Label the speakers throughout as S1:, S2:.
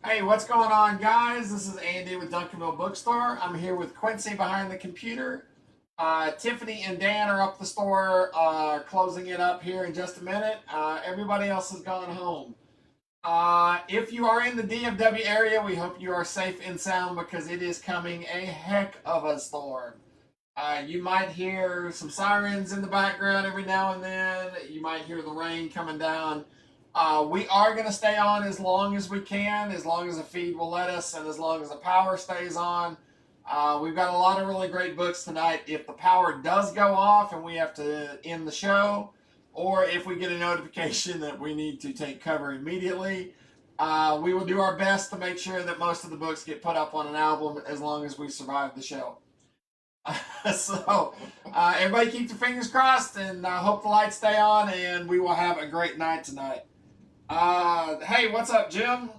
S1: Hey, what's going on, guys? This is Andy with Duncanville Bookstore. I'm here with Quincy behind the computer. Tiffany and Dan are up the store, closing it up here in just a minute. Everybody else has gone home. If you are in the DFW area, we hope you are safe and sound because it is coming a heck of a storm. You might hear some sirens in the background every now and then. You might hear the rain coming down. We are going to stay on as long as we can, as long as the feed will let us, and as long as the power stays on. We've got a lot of really great books tonight. If the power does go off and we have to end the show, or if we get a notification that we need to take cover immediately, we will do our best to make sure that most of the books get put up on an album as long as we survive the show. Everybody keep your fingers crossed and hope the lights stay on, and we will have a great night tonight. Hey, what's up, Jim?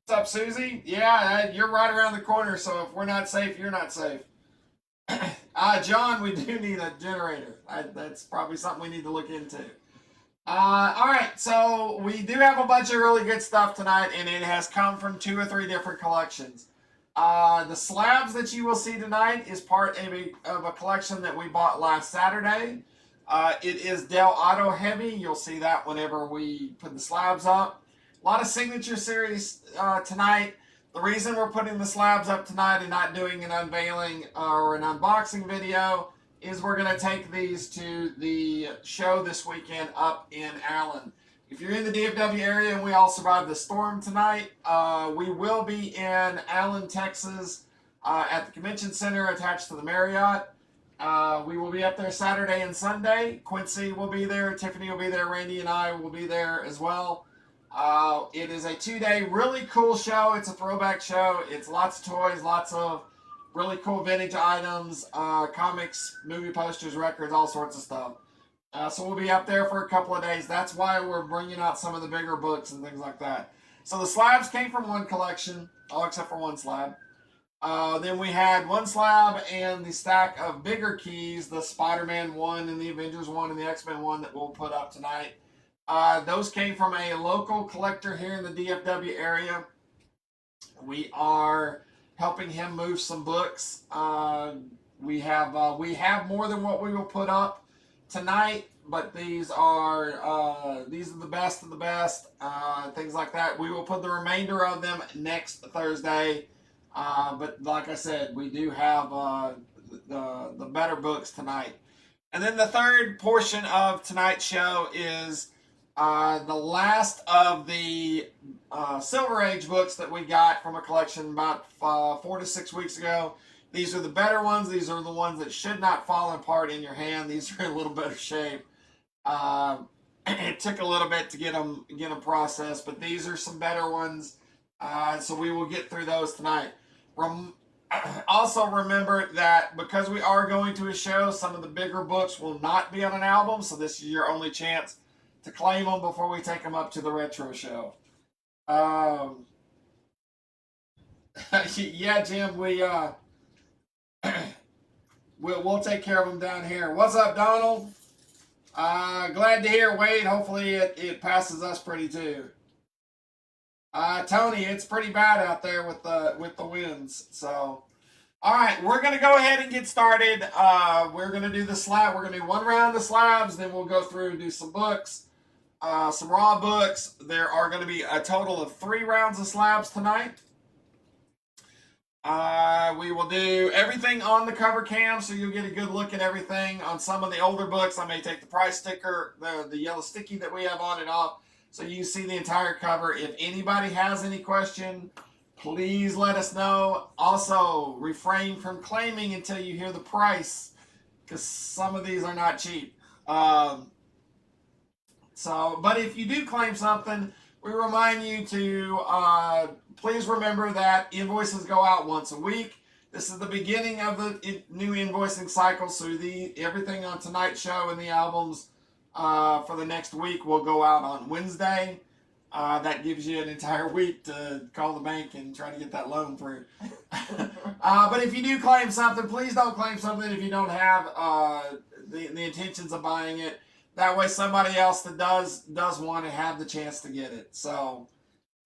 S1: What's up, Susie? Yeah, you're right around the corner, so if we're not safe, you're not safe. John, we do need a generator. That's probably something we need to look into. All right, so we do have a bunch of really good stuff tonight, and it has come from 2 or 3 different collections. The slabs that you will see tonight is part of a collection that we bought last Saturday. It is Del Auto heavy. You'll see that whenever we put the slabs up. A lot of signature series tonight. The reason we're putting the slabs up tonight and not doing an unveiling or an unboxing video is we're going to take these to the show this weekend up in Allen. If you're in the DFW area and we all survived the storm tonight, we will be in Allen, Texas at the convention center attached to the Marriott. We will be up there Saturday and Sunday. Quincy will be there. Tiffany will be there. Randy and I will be there as well. It is a 2-day really cool show. It's a throwback show. It's lots of toys, lots of really cool vintage items, comics, movie posters, records, all sorts of stuff. So we'll be up there for a couple of days. That's why we're bringing out some of the bigger books and things like that. So the slabs came from one collection, all except for one slab. Then we had one slab and the stack of bigger keys, the Spider-Man 1 and the Avengers 1 and the X-Men 1 that we'll put up tonight. Those came from a local collector here in the DFW area. We are helping him move some books. We have more than what we will put up tonight, but these are the best of the best, things like that. We will put the remainder of them next Thursday. But like I said, we do have the better books tonight. And then the third portion of tonight's show is the last of the Silver Age books that we got from a collection about 4 to 6 weeks ago. These are the better ones. These are the ones that should not fall apart in your hand. These are in a little better shape. It took a little bit to get them processed, but these are some better ones. So we will get through those tonight. Also remember that because we are going to a show, some of the bigger books will not be on an album, so this is your only chance to claim them before we take them up to the retro show. Yeah, Jim, we'll take care of them down here. What's up, Donald? Glad to hear, Wade. Hopefully it passes us pretty too. Tony, it's pretty bad out there with the winds. So, all right, we're gonna go ahead and get started. We're gonna do the slab. We're gonna do one round of slabs, then we'll go through and do some books, some raw books. There are gonna be a total of 3 rounds of slabs tonight. We will do everything on the cover cam, so you'll get a good look at everything. On some of the older books, I may take the price sticker, the yellow sticky that we have on and off, so you see the entire cover. If anybody has any question, please let us know. Also, refrain from claiming until you hear the price, because some of these are not cheap. But if you do claim something, we remind you to please remember that invoices go out once a week. This is the beginning of the new invoicing cycle, so everything on tonight's show and the albums for the next week will go out on Wednesday. That gives you an entire week to call the bank and try to get that loan through. But if you do claim something, please don't claim something if you don't have the intentions of buying it. That way somebody else that does want to have the chance to get it. So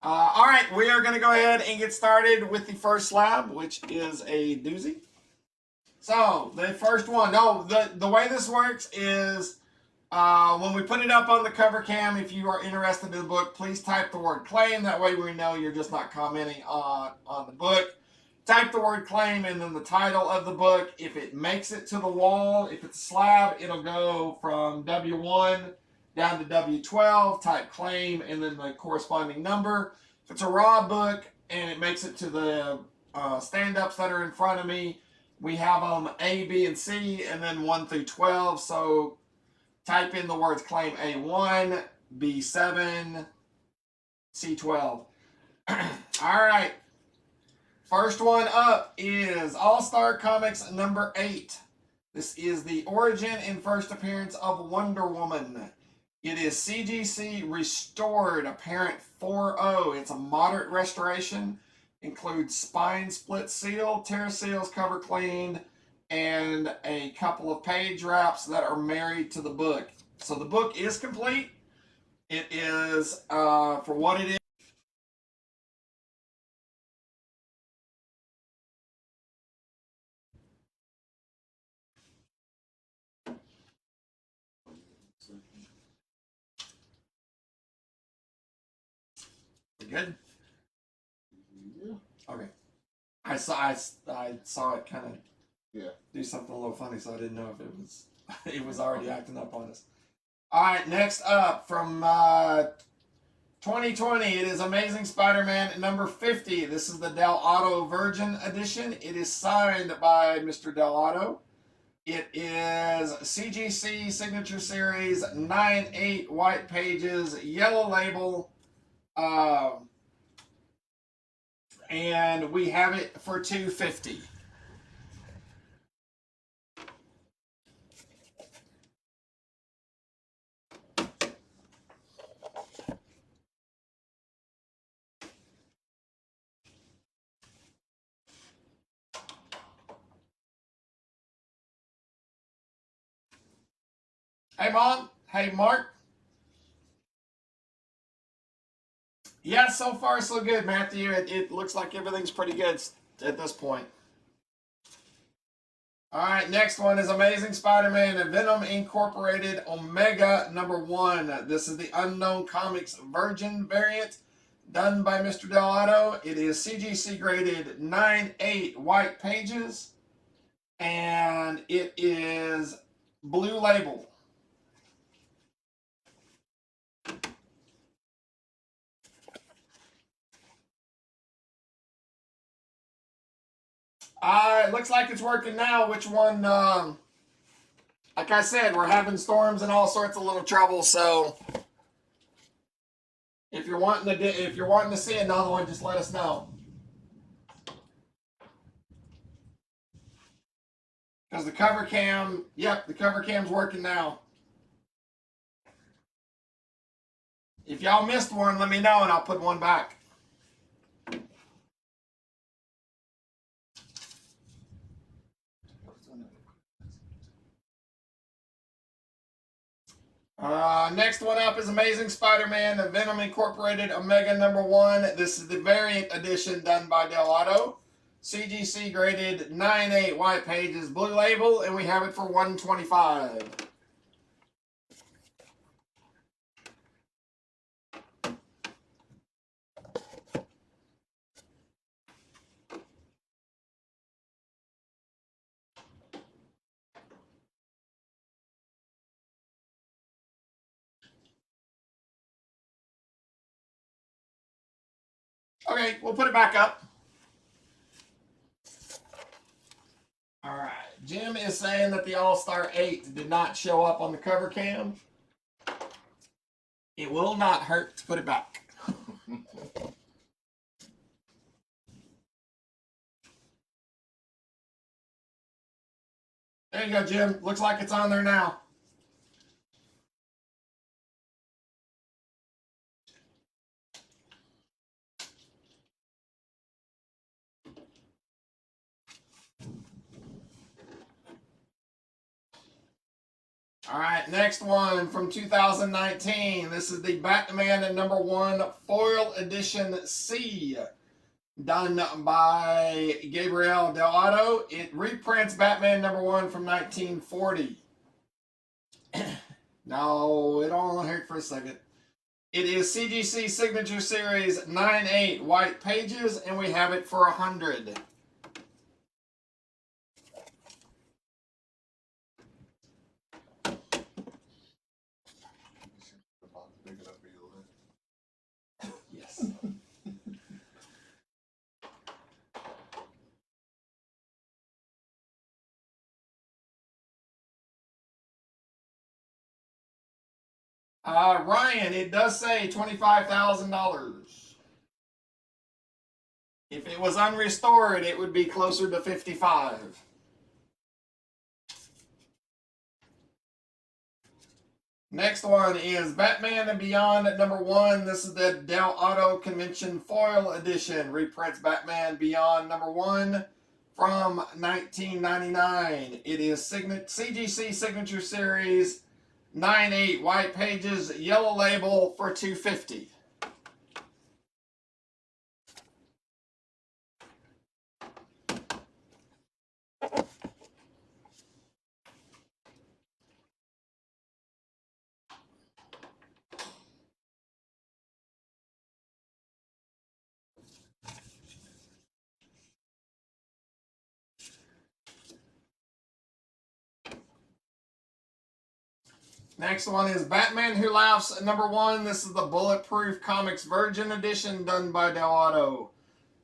S1: All right, we are going to go ahead and get started with the first slab, which is a doozy. So the first one, no, the way this works is when we put it up on the cover cam, if you are interested in the book, please type the word claim. That way we know you're just not commenting on the book. Type the word claim and then the title of the book. If it makes it to the wall, if it's a slab, it'll go from W1 down to W12. Type claim and then the corresponding number. If it's a raw book and it makes it to the stand-ups that are in front of me, we have them A, B, and C, and then 1 through 12. So type in the words claim A1, B7, C12. All right. First one up is All-Star Comics number 8. This is the origin and first appearance of Wonder Woman. It is CGC Restored, apparent 4.0. It's a moderate restoration. Includes spine split seal, tear seals, cover cleaned, and a couple of page wraps that are married to the book. So the book is complete. It is, for what it is. Good? Okay. I saw it kind of do something a little funny, so I didn't know if it was it was already acting up on us. All right, next up from 2020, it is Amazing Spider-Man number 50. This is the Del Auto Virgin edition. It is signed by Mr. Del Auto. It is CGC Signature Series 9/8 white pages, yellow label. And we have it for $250. Hey, Mom. Hey, Mark. Yeah, so far so good, Matthew. It looks like everything's pretty good at this point. All right, next one is Amazing Spider-Man and Venom Incorporated Omega number 1. This is the Unknown Comics Virgin variant done by Mr. Del Auto. It is CGC graded 9/8 white pages, and it is blue label. It looks like it's working now. Which one? Like I said, we're having storms and all sorts of little trouble. So if you're wanting to see another one, just let us know. Because the cover cam, yep, the cover cam's working now. If y'all missed one, let me know and I'll put one back. Next one up is Amazing Spider-Man, the Venom Incorporated Omega number 1. This is the variant edition done by Del Auto. CGC graded 9/8 white pages, blue label, and we have it for $125. Okay, we'll put it back up. All right. Jim is saying that the All-Star 8 did not show up on the cover cam. It will not hurt to put it back. There you go, Jim. Looks like it's on there now. All right, next one from 2019. This is the Batman #1 Foil Edition C, done by Gabriel Delotto. It reprints Batman #1 from 1940. No, it only hurt for a second. It is CGC Signature Series 9/8 white pages, and we have it for 100. Yes. Ryan, it does say $25,000. If it was unrestored, it would be closer to 55. Next one is Batman and Beyond #1. This is the Delotto Convention Foil Edition. Reprints Batman Beyond #1 from 1999. It is CGC Signature Series 9/8 white pages, yellow label for $250. Next one is Batman Who Laughs #1. This is the Bulletproof Comics Virgin Edition, done by Delotto.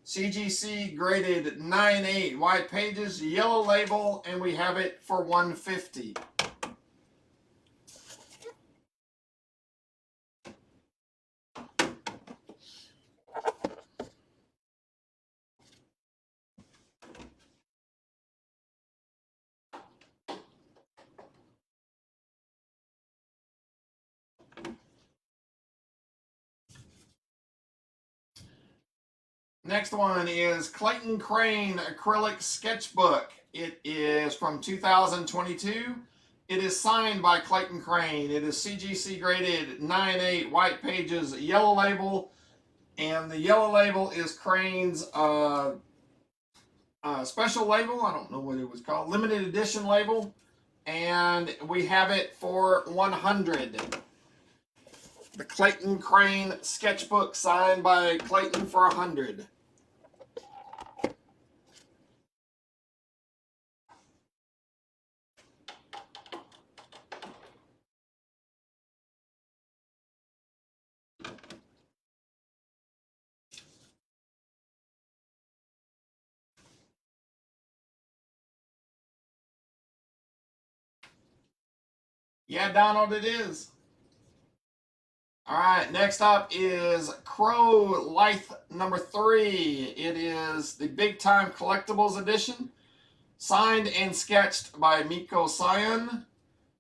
S1: CGC graded 9/8 white pages, yellow label, and we have it for $150. Next one is Clayton Crane Acrylic Sketchbook. It is from 2022. It is signed by Clayton Crane. It is CGC graded 9/8 white pages, yellow label, and the yellow label is Crane's special label. I don't know what it was called. Limited edition label. And we have it for 100. The Clayton Crane Sketchbook, signed by Clayton, for 100. Yeah, Donald, it is. All right, next up is Crow Lithe #3. It is the Big Time Collectibles Edition, signed and sketched by Miko Sion.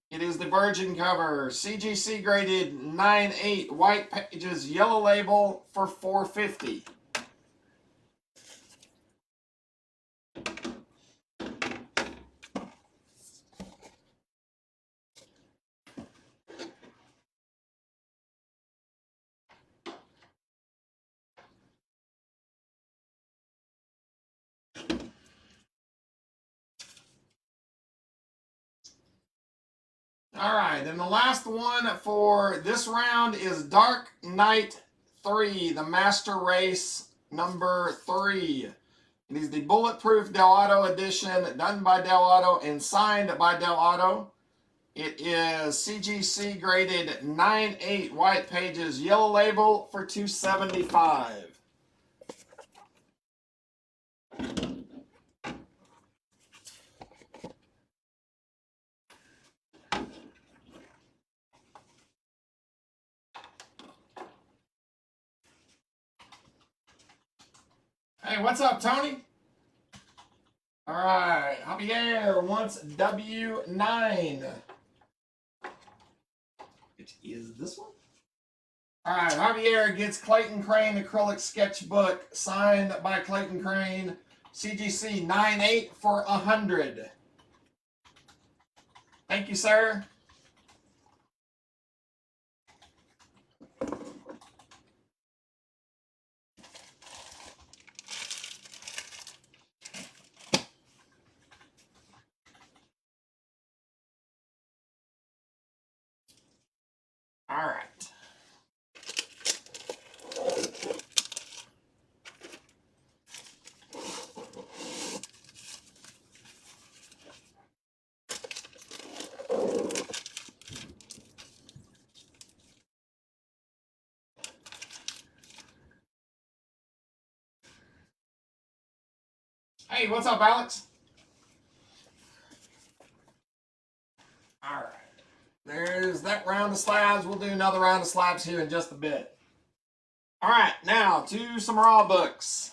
S1: It is the virgin cover, CGC graded 9/8 white pages, yellow label, for $450. All right, and the last one for this round is Dark Knight 3, the Master Race #3. It is the Bulletproof Delotto edition, done by Delotto and signed by Delotto. It is CGC graded 9/8 white pages, yellow label, for $275. Hey, what's up, Tony? All right, Javier wants W9. Which is this one? All right, Javier gets Clayton Crane Acrylic Sketchbook, signed by Clayton Crane, CGC 9/8 for 100. Thank you, sir. Hey, what's up, Alex? All right. There's that round of slabs. We'll do another round of slabs here in just a bit. All right, now to some raw books.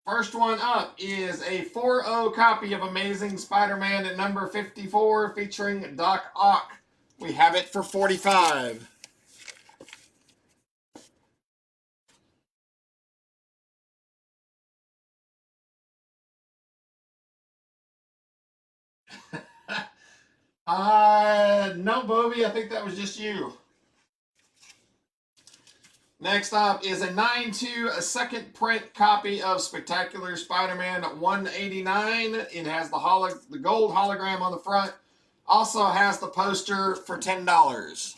S1: First one up is a 4.0 copy of Amazing Spider-Man at number 54 featuring Doc Ock. We have it for 45. No, Bobby, I think that was just you. Next up is a 9.2 second print copy of Spectacular Spider-Man 189. It has the gold hologram on the front. Also has the poster for $10.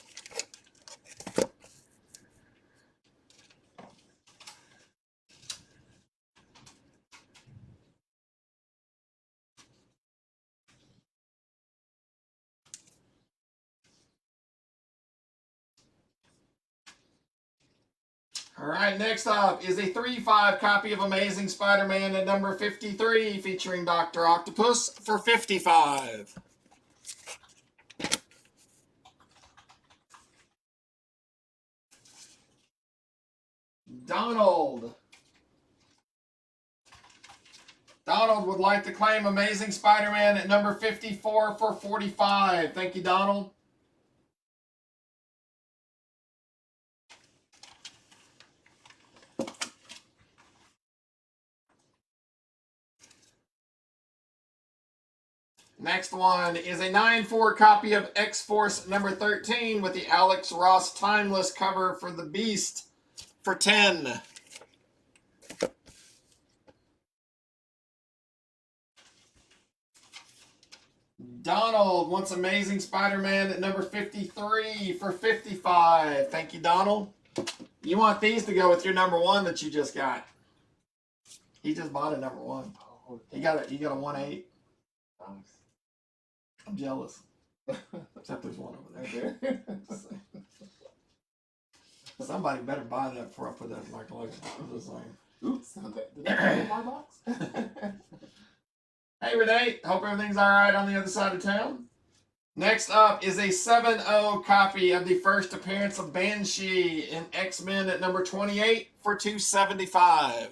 S1: All right, next up is a 3.5 copy of Amazing Spider-Man at number 53 featuring Dr. Octopus for 55. Donald. Donald would like to claim Amazing Spider-Man at number 54 for 45. Thank you, Donald. Next one is a 9.4 copy of X-Force number 13 with the Alex Ross Timeless cover for the Beast for 10. Donald wants Amazing Spider-Man at number 53 for 55. Thank you, Donald. You want these to go with your number 1 that you just got. He just bought a number 1. You got a 1.8. I'm jealous. Except there's one over there. Somebody better buy that before I put that in my collection. I'm just saying.
S2: Oops, did that come in my box?
S1: Hey, Renee. Hope everything's all right on the other side of town. Next up is a 7.0 copy of the first appearance of Banshee in X-Men at number 28 for $275.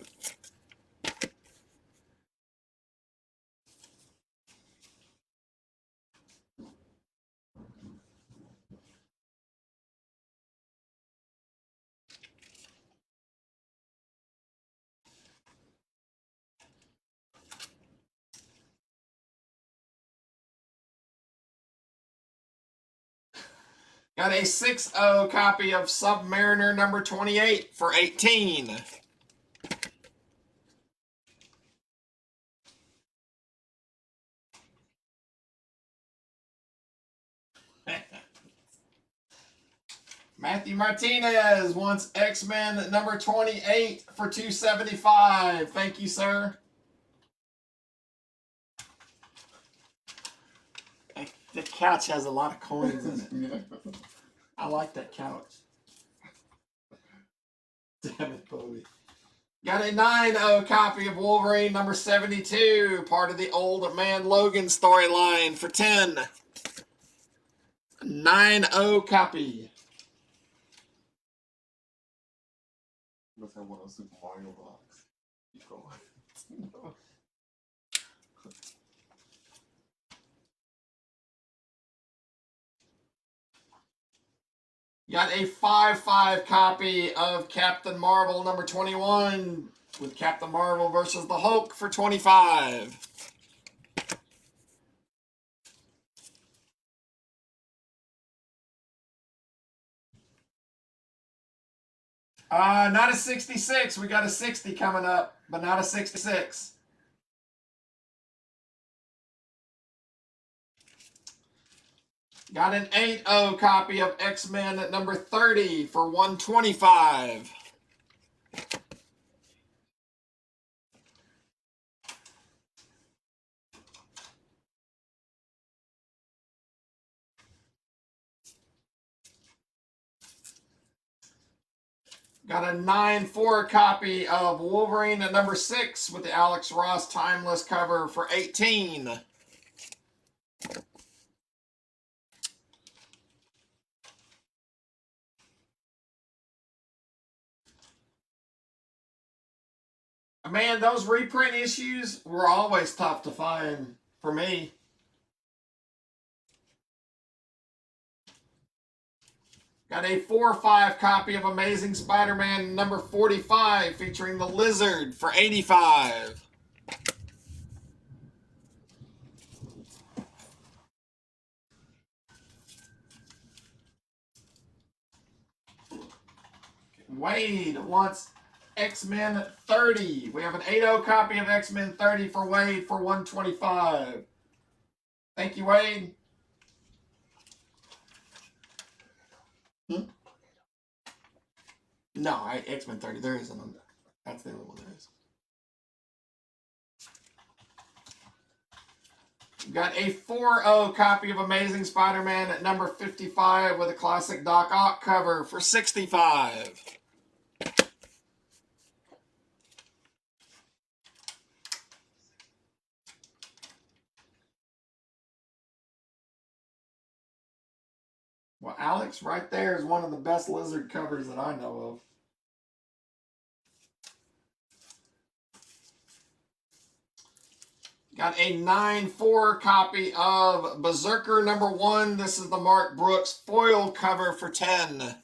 S1: Got a 6.0 copy of Submariner number 28 for 18. Matthew Martinez wants X-Men number 28 for $275. Thank you, sir. The couch has a lot of coins in it. I like that couch. Damn it, Bobby. Got a 9.0 copy of Wolverine number 72, part of the Old Man Logan storyline for 10. 9.0 copy.
S2: Must have one of those Super Mario blocks. Keep going.
S1: Got a 5.5 copy of Captain Marvel number 21 with Captain Marvel versus the Hulk for 25. Not a 66. We got a 60 coming up, but not a 66. Got an 8.0 copy of X-Men at number 30 for $125. Got a 9-4 copy of Wolverine at number 6 with the Alex Ross Timeless cover for 18. Man, those reprint issues were always tough to find for me. Got a 4-5 copy of Amazing Spider-Man number 45 featuring the Lizard for 85. Wade wants X-Men 30. We have an 8-0 copy of X-Men 30 for Wade for 125. Thank you, Wade. No, X-Men 30. There isn't on that. That's the only one there is. We've got a 4-0 copy of Amazing Spider-Man at number 55 with a classic Doc Ock cover for 65. Well, Alex, right there is one of the best Lizard covers that I know of. Got a 9-4 copy of Berserker number 1. This is the Mark Brooks foil cover for 10.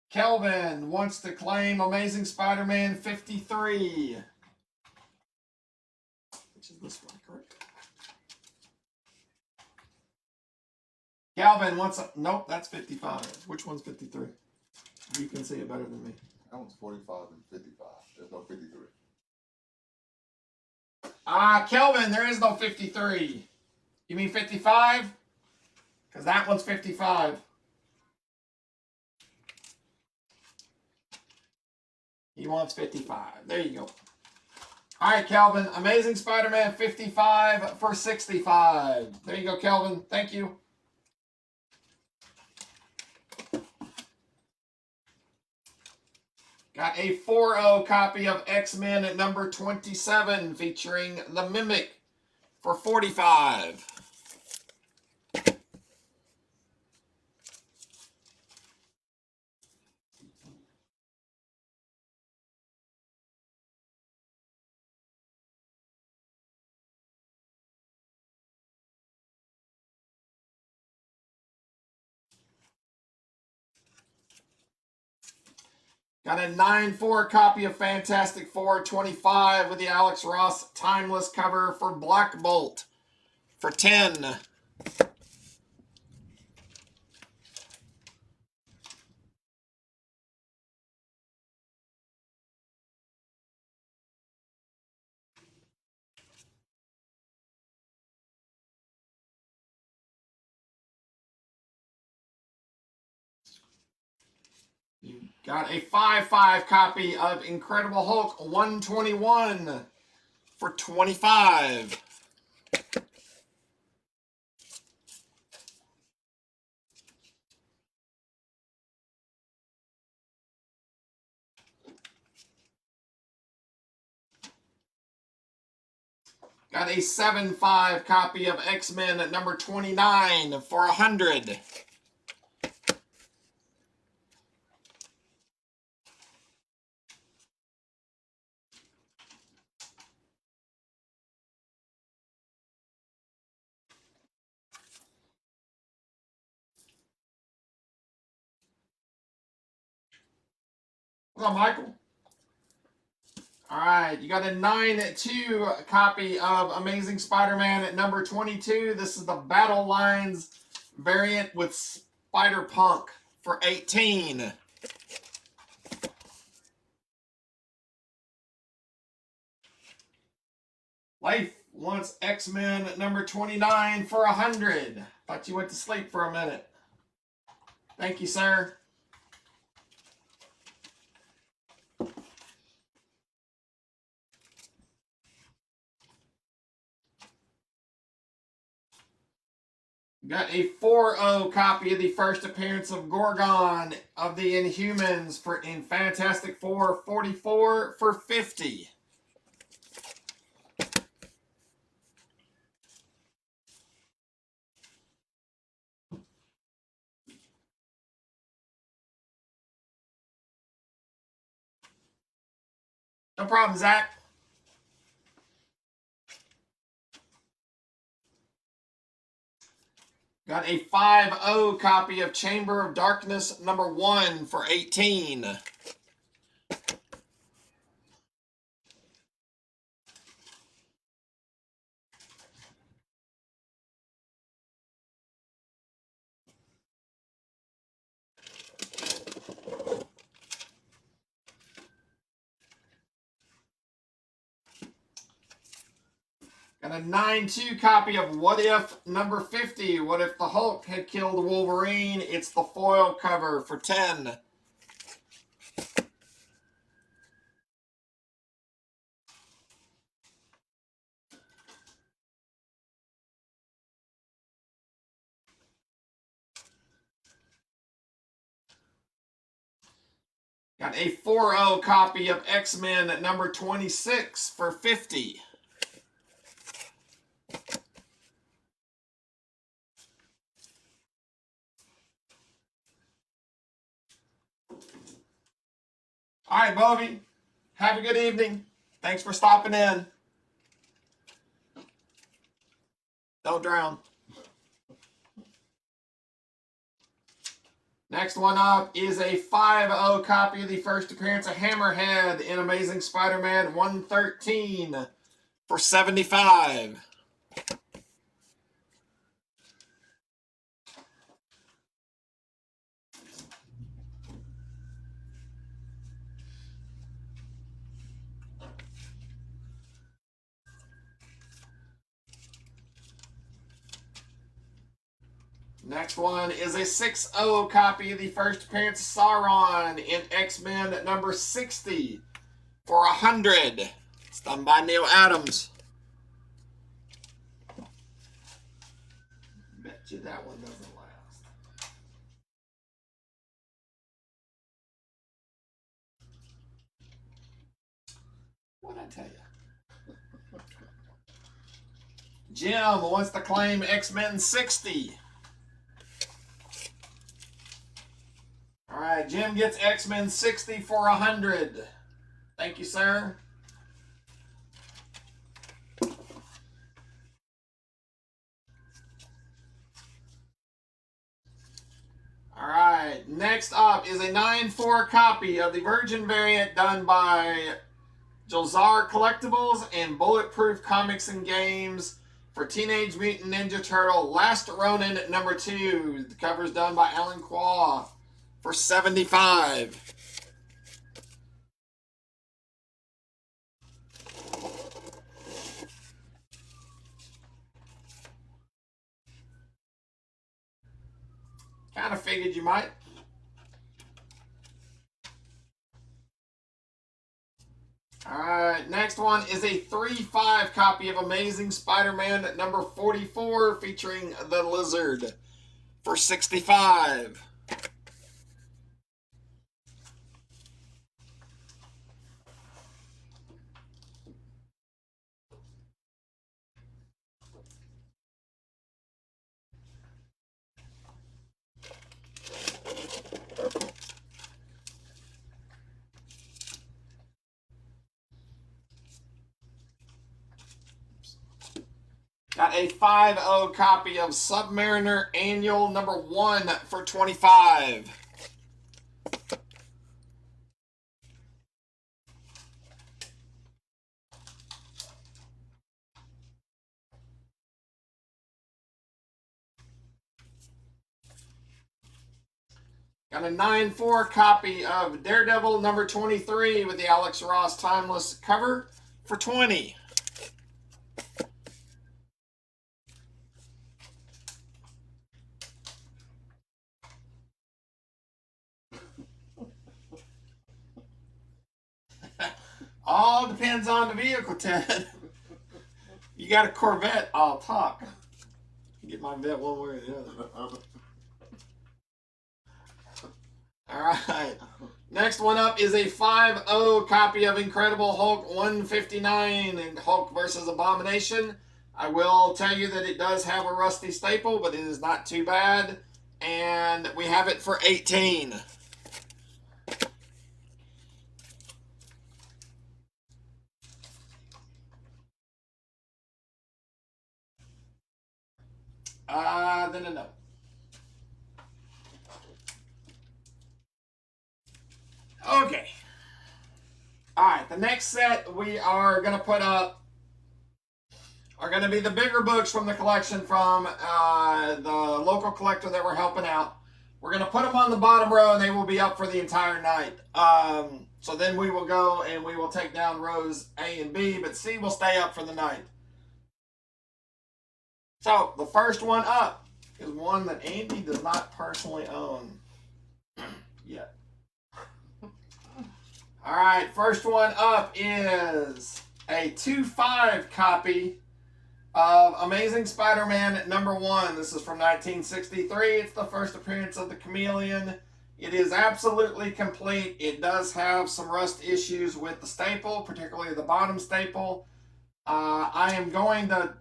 S1: Kelvin wants to claim Amazing Spider-Man 53. Which is this one, correct? Calvin wants a... Nope, that's 55. Which one's 53? You can see it better than me.
S2: That one's 45 and 55. There's no 53.
S1: Kelvin, there is no 53. You mean 55? Because that one's 55. He wants 55. There you go. All right, Calvin. Amazing Spider-Man 55 for 65. There you go, Calvin. Thank you. Got a 4-0 copy of X-Men at number 27 featuring the Mimic for 45. Got a 9-4 copy of Fantastic Four 25 with the Alex Ross Timeless cover for Black Bolt for 10. You got a 5-5 copy of Incredible Hulk 121 for 25. Got a 7-5 copy of X-Men at number 29 for 100. What's up, Michael? All right, you got a 9-2 copy of Amazing Spider-Man at number 22. This is the Battle Lines variant with Spider-Punk for 18. Leif wants X-Men at number 29 for 100. Thought you went to sleep for a minute. Thank you, sir. Got a 4-0 copy of the first appearance of Gorgon of the Inhumans in Fantastic Four 44 for 50. No problem, Zach. Got a 5-0 copy of Chamber of Darkness #1 for 18. Got a 9-2 copy of What If #50. What if the Hulk had killed Wolverine? It's the foil cover for 10. Got a 4-0 copy of X-Men #26 for 50. All right, Bobby. Have a good evening. Thanks for stopping in. Don't drown. Next one up is a 5-0 copy of the first appearance of Hammerhead in Amazing Spider-Man 113 for 75. Next one is a 6-0 copy of the first appearance of Sauron in X-Men #60 for 100. It's done by Neil Adams. Bet you that one doesn't last. What'd I tell you? Jim wants to claim X-Men 60. All right, Jim gets X-Men 60 for 100. Thank you, sir. All right, next up is a 9-4 copy of the Virgin variant done by Jolzar Collectibles and Bulletproof Comics and Games for Teenage Mutant Ninja Turtle Last Ronin #2. The cover's done by Alan Quaw for 75. Kind of figured you might. Alright, next one is a 3-5 copy of Amazing Spider-Man #44 featuring the Lizard for 65. Got a 5-0 copy of Submariner Annual #1 for 25. Got a 9-4 copy of Daredevil #23 with the Alex Ross Timeless cover for 20. All depends on the vehicle, Ted. You got a Corvette, I'll talk. Get my bet one way or the other. All right. Next one up is a 5-0 copy of Incredible Hulk 159 and Hulk versus Abomination. I will tell you that it does have a rusty staple, but it is not too bad. And we have it for 18. No. Okay. All right, the next set we are going to put up are going to be the bigger books from the collection from the local collector that we're helping out. We're going to put them on the bottom row, and they will be up for the entire night. So then we will go and we will take down rows A and B, but C will stay up for the night. So the first one up is one that Andy does not personally own yet. All right, first one up is a 2-5 copy of Amazing Spider-Man #1. This is from 1963. It's the first appearance of the Chameleon. It is absolutely complete. It does have some rust issues with the staple, particularly the bottom staple. I am going to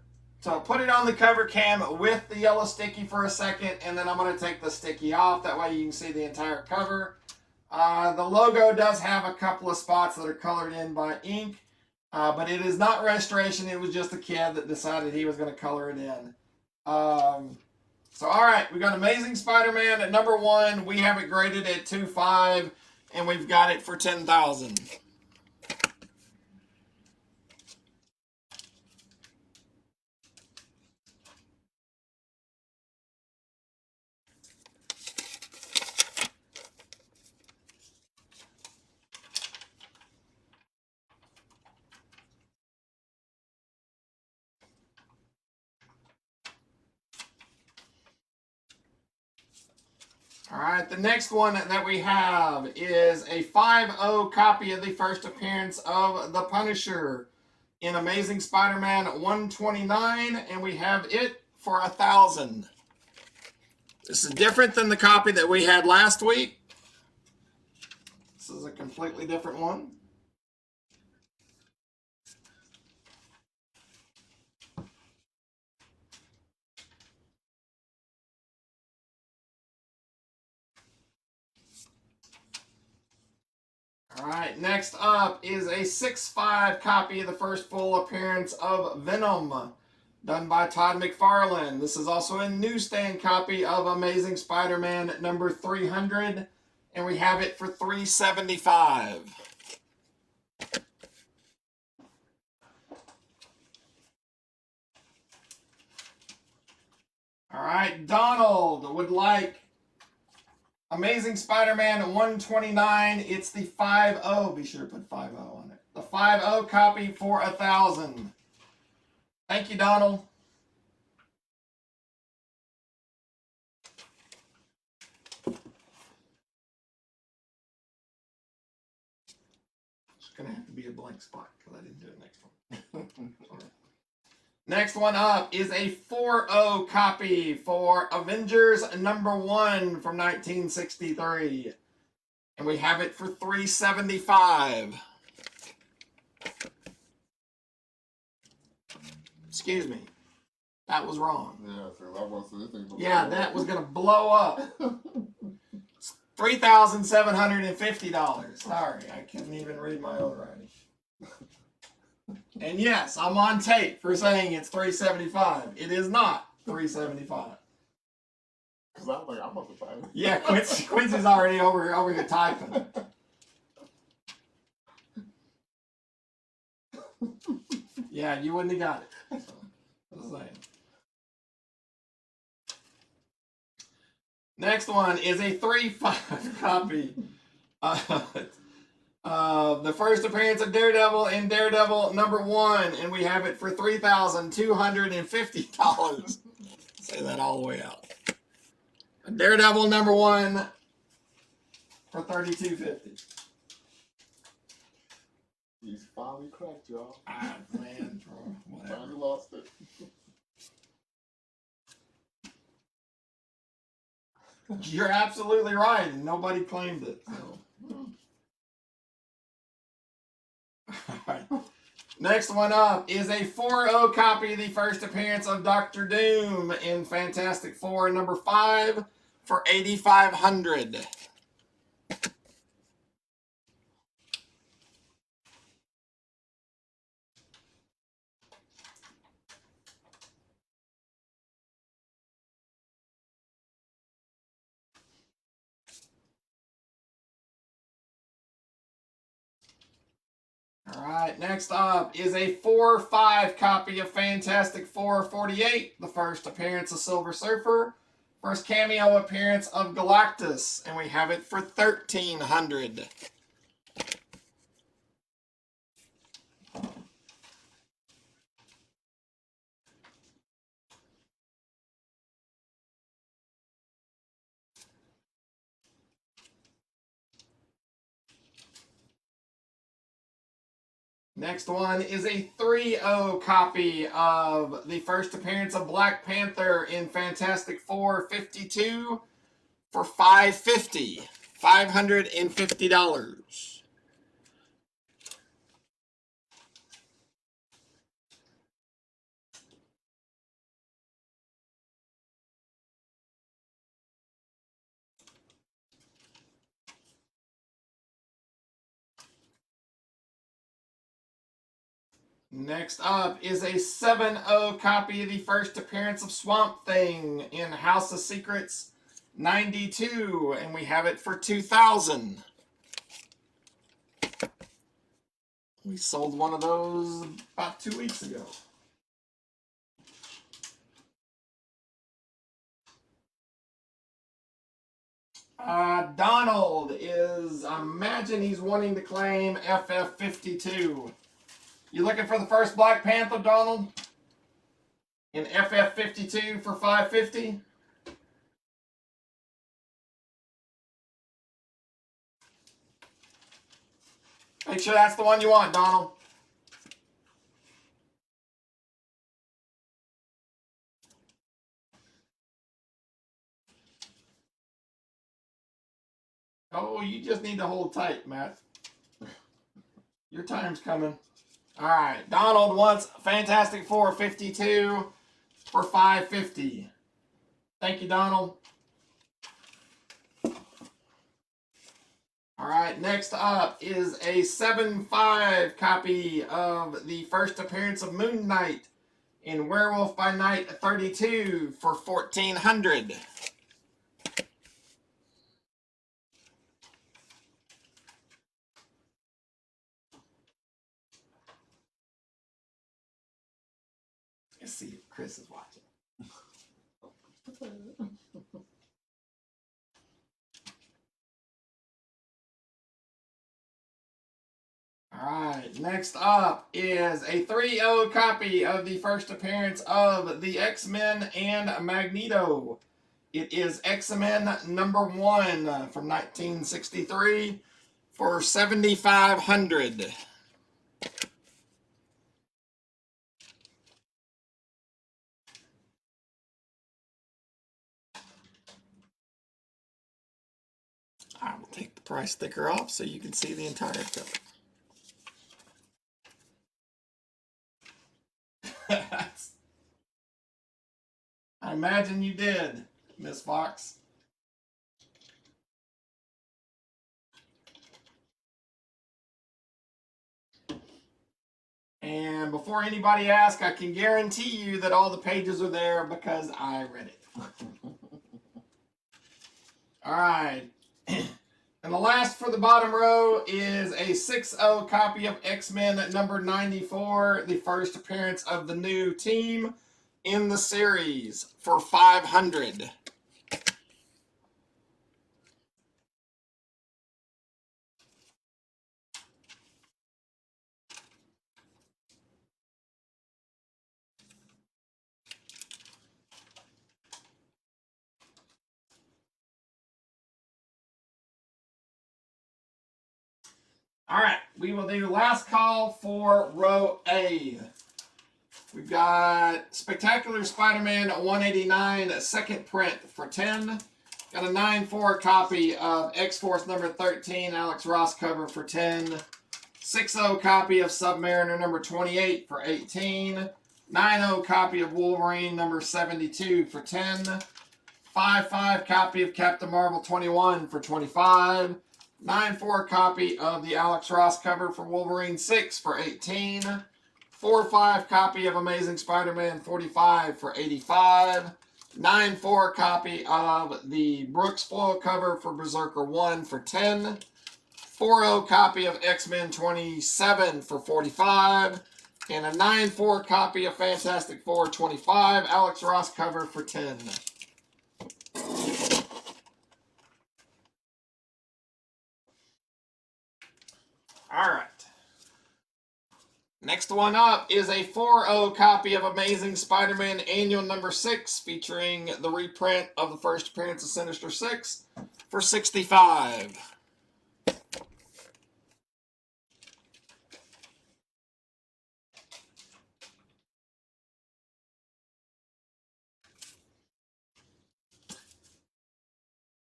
S1: put it on the cover cam with the yellow sticky for a second, and then I'm going to take the sticky off. That way you can see the entire cover. The logo does have a couple of spots that are colored in by ink, but it is not restoration. It was just a kid that decided he was going to color it in. So, all right, we got Amazing Spider-Man at #1. We have it graded at 2.5, and we've got it for $10,000. All right, the next one that we have is a 5-0 copy of the first appearance of the Punisher in Amazing Spider-Man 129, and we have it for $1,000. This is different than the copy that we had last week. This is a completely different one. All right, next up is a 6.5 copy of the first full appearance of Venom, done by Todd McFarlane. This is also a newsstand copy of Amazing Spider-Man #300, and we have it for $375. All right, Donald would like Amazing Spider-Man 129. It's the 5.0. Be sure to put 5.0 on it. The 5.0 copy for $1,000. Thank you, Donald. It's going to have to be a blank spot because I didn't do it next one. Next one up is a 4.0 copy for Avengers #1 from 1963. And we have it for $375. Excuse me. That was wrong.
S2: Yeah, so that was this thing.
S1: Yeah, that was going to blow up. It's $3,750. Sorry, I couldn't even read my own writing. And yes, I'm on tape for saying it's $375. It is not $375.
S2: Because I was like, I'm about to buy it.
S1: Yeah, Quincy's already over here typing. Yeah, you wouldn't have got it. So, just saying. Next one is a 3.5 copy of the first appearance of Daredevil in Daredevil #1, and we have it for $3,250. Say that all the way out. Daredevil #1 for $3,250.
S2: He's finally cracked, y'all.
S1: Ah, man, whatever.
S2: Finally lost it.
S1: You're absolutely right, and nobody claimed it. So. All right. Next one up is a 4-0 copy of the first appearance of Dr. Doom in Fantastic Four number 5 for $8,500. All right, next up is a 4-5 copy of Fantastic Four 48, the first appearance of Silver Surfer, first cameo appearance of Galactus, and we have it for $1,300. Next one is a 3-0 copy of the first appearance of Black Panther in Fantastic Four 52 for $550. $550. Next up is a 7-0 copy of the first appearance of Swamp Thing in House of Secrets 92, and we have it for $2,000. We sold one of those about 2 weeks ago. Donald is, I imagine he's wanting to claim FF52. You looking for the first Black Panther, Donald? In FF52 for $550? Make sure that's the one you want, Donald. Oh, you just need to hold tight, Matt. Your time's coming. All right, Donald wants Fantastic Four 52 for $550. Thank you, Donald. All right, next up is a 7-5 copy of the first appearance of Moon Knight in Werewolf by Night 32 for $1,400. Let's see if Chris is watching. All right, next up is a 3-0 copy of the first appearance of the X-Men and Magneto. It is X-Men number 1 from 1963 for $7,500. I will take the price sticker off so you can see the entire cover. I imagine you did, Miss Fox. And before anybody asks, I can guarantee you that all the pages are there because I read it. All right. And the last for the bottom row is a 6-0 copy of X-Men number 94, the first appearance of the new team in the series for $500. All right, we will do last call for row A. We've got Spectacular Spider-Man 189 second print for $10. Got a 9-4 copy of X-Force number 13, Alex Ross cover for 10. 6-0 copy of Submariner number 28 for 18. 9-0 copy of Wolverine number 72 for 10. 5-5 copy of Captain Marvel 21 for 25. 9-4 copy of the Alex Ross cover for Wolverine 6 for 18. 4-5 copy of Amazing Spider-Man 45 for 85. 9-4 copy of the Brooks foil cover for Berserker 1 for 10. 4-0 copy of X-Men 27 for 45. And a 9-4 copy of Fantastic Four 25, Alex Ross cover for 10. All right. Next one up is a 4-0 copy of Amazing Spider-Man Annual number 6, featuring the reprint of the first appearance of Sinister Six for 65.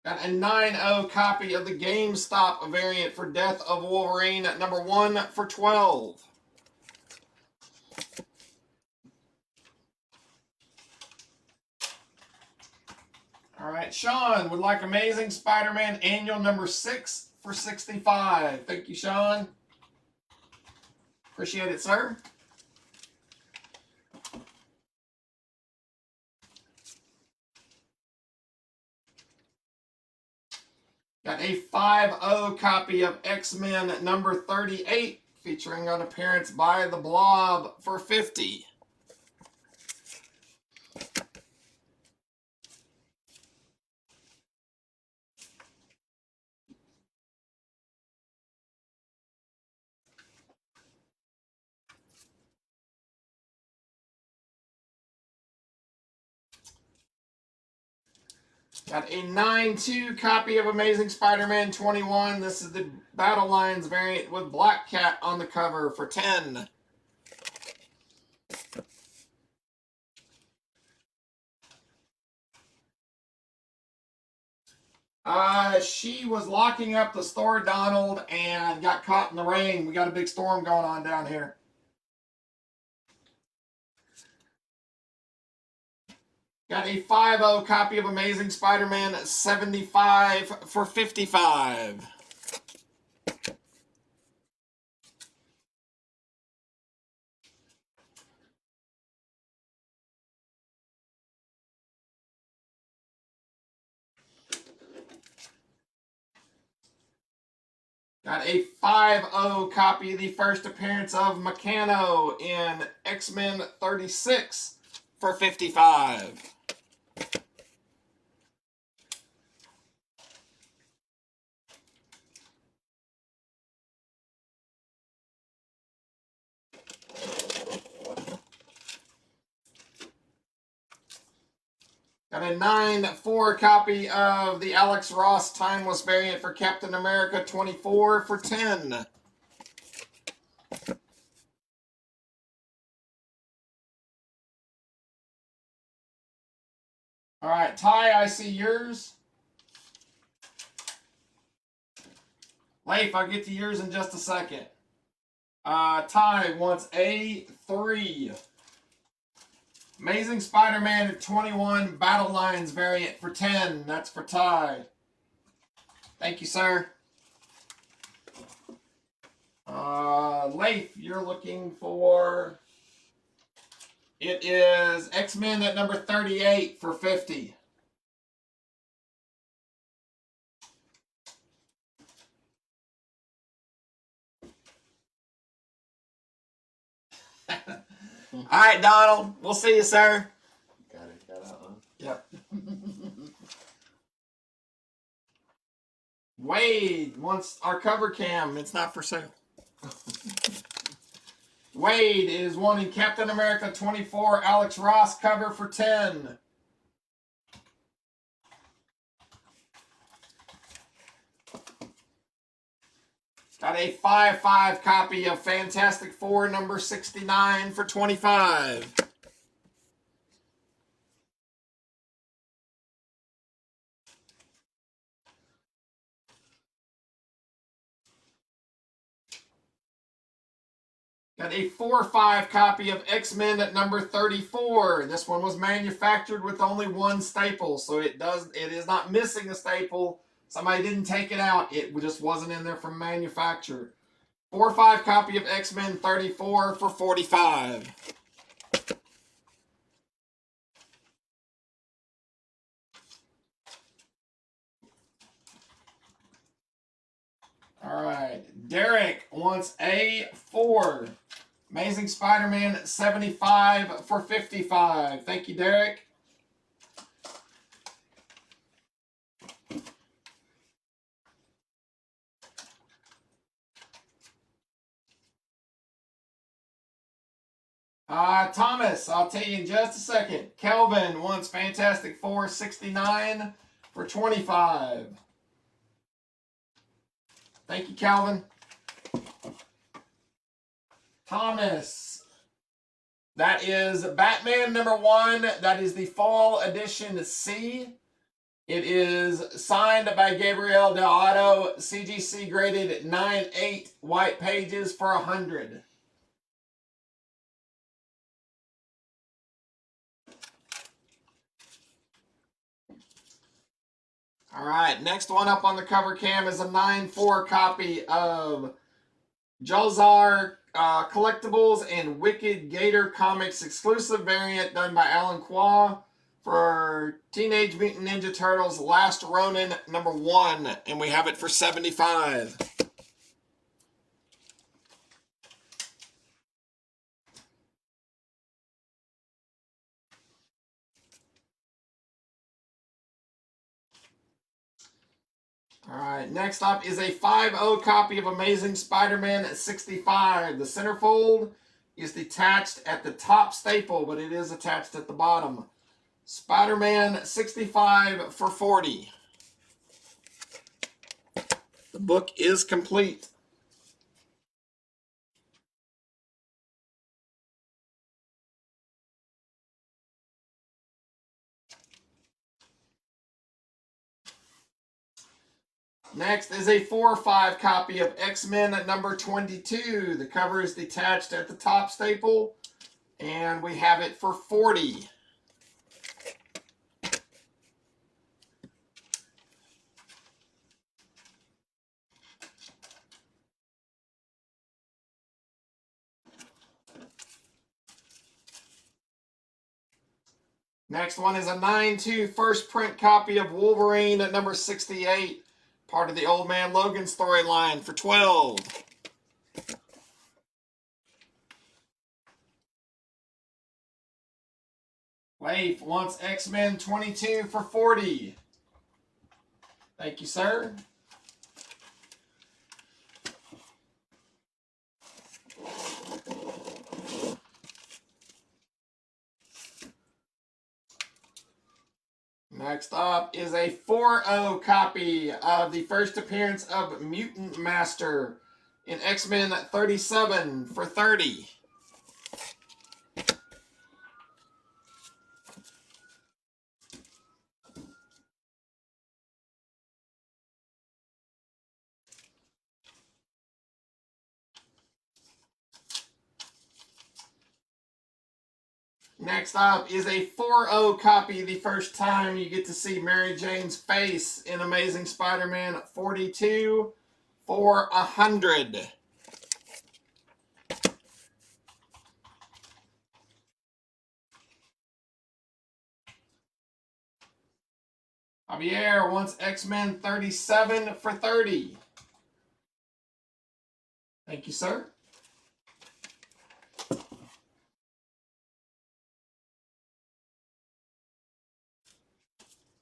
S1: Got a 9-0 copy of the GameStop variant for Death of Wolverine number 1 for 12. All right, Sean would like Amazing Spider-Man Annual number 6 for 65. Thank you, Sean. Appreciate it, sir. Got a 5-0 copy of X-Men number 38, featuring an appearance by the Blob for 50. Got a 9-2 copy of Amazing Spider-Man 21. This is the Battle Lines variant with Black Cat on the cover for 10. She was locking up the store, Donald, and got caught in the rain. We got a big storm going on down here. Got a 5-0 copy of Amazing Spider-Man 75 for 55. Got a 5-0 copy of the first appearance of Meccano in X-Men 36 for 55. Got a 9-4 copy of the Alex Ross Timeless variant for Captain America 24 for 10. All right, Ty, I see yours. Leif, I'll get to yours in just a second. Ty wants A3. Amazing Spider-Man 21 Battle Lines variant for 10. That's for Ty. Thank you, sir. Leif, you're looking for... It is X-Men at number 38 for 50. All right, Donald. We'll see you, sir.
S2: Got out, huh?
S1: Yep. Wade wants our cover cam. It's not for sale. Wade is wanting Captain America 24 Alex Ross cover for 10. Got a 5-5 copy of Fantastic Four number 69 for 25. Got a 4-5 copy of X-Men at number 34. This one was manufactured with only one staple, so it is not missing a staple. Somebody didn't take it out. It just wasn't in there from manufacturer. 4-5 copy of X-Men 34 for 45. All right. Derek wants a 4. Amazing Spider-Man 75 for 55. Thank you, Derek. Thomas, I'll tell you in just a second. Kelvin wants Fantastic Four 69 for 25. Thank you, Calvin. Thomas. That is Batman number 1. That is the fall edition C. It is signed by Gabriel Del Otto. CGC graded 9.8. White pages for 100. All right, next one up on the cover cam is a 9.4 copy of Jolzar Collectibles and Wicked Gator Comics exclusive variant done by Alan Qua for Teenage Mutant Ninja Turtles Last Ronin number 1, and we have it for 75. All right, next up is a 5.0 copy of Amazing Spider-Man 65. The centerfold is detached at the top staple, but it is attached at the bottom. Spider-Man 65 for 40. The book is complete. Next is a 4.5 copy of X-Men at number 22. The cover is detached at the top staple, and we have it for 40. Next one is a 9.2 first print copy of Wolverine at number 68. Part of the Old Man Logan storyline for 12. Leif wants X-Men 22 for 40. Thank you, sir. Next up is a 4.0 copy of the first appearance of Mutant Master in X-Men 37 for 30. Next up is a 4.0 copy, the first time you get to see Mary Jane's face in Amazing Spider-Man 42 for 100. Javier wants X-Men 37 for 30. Thank you, sir.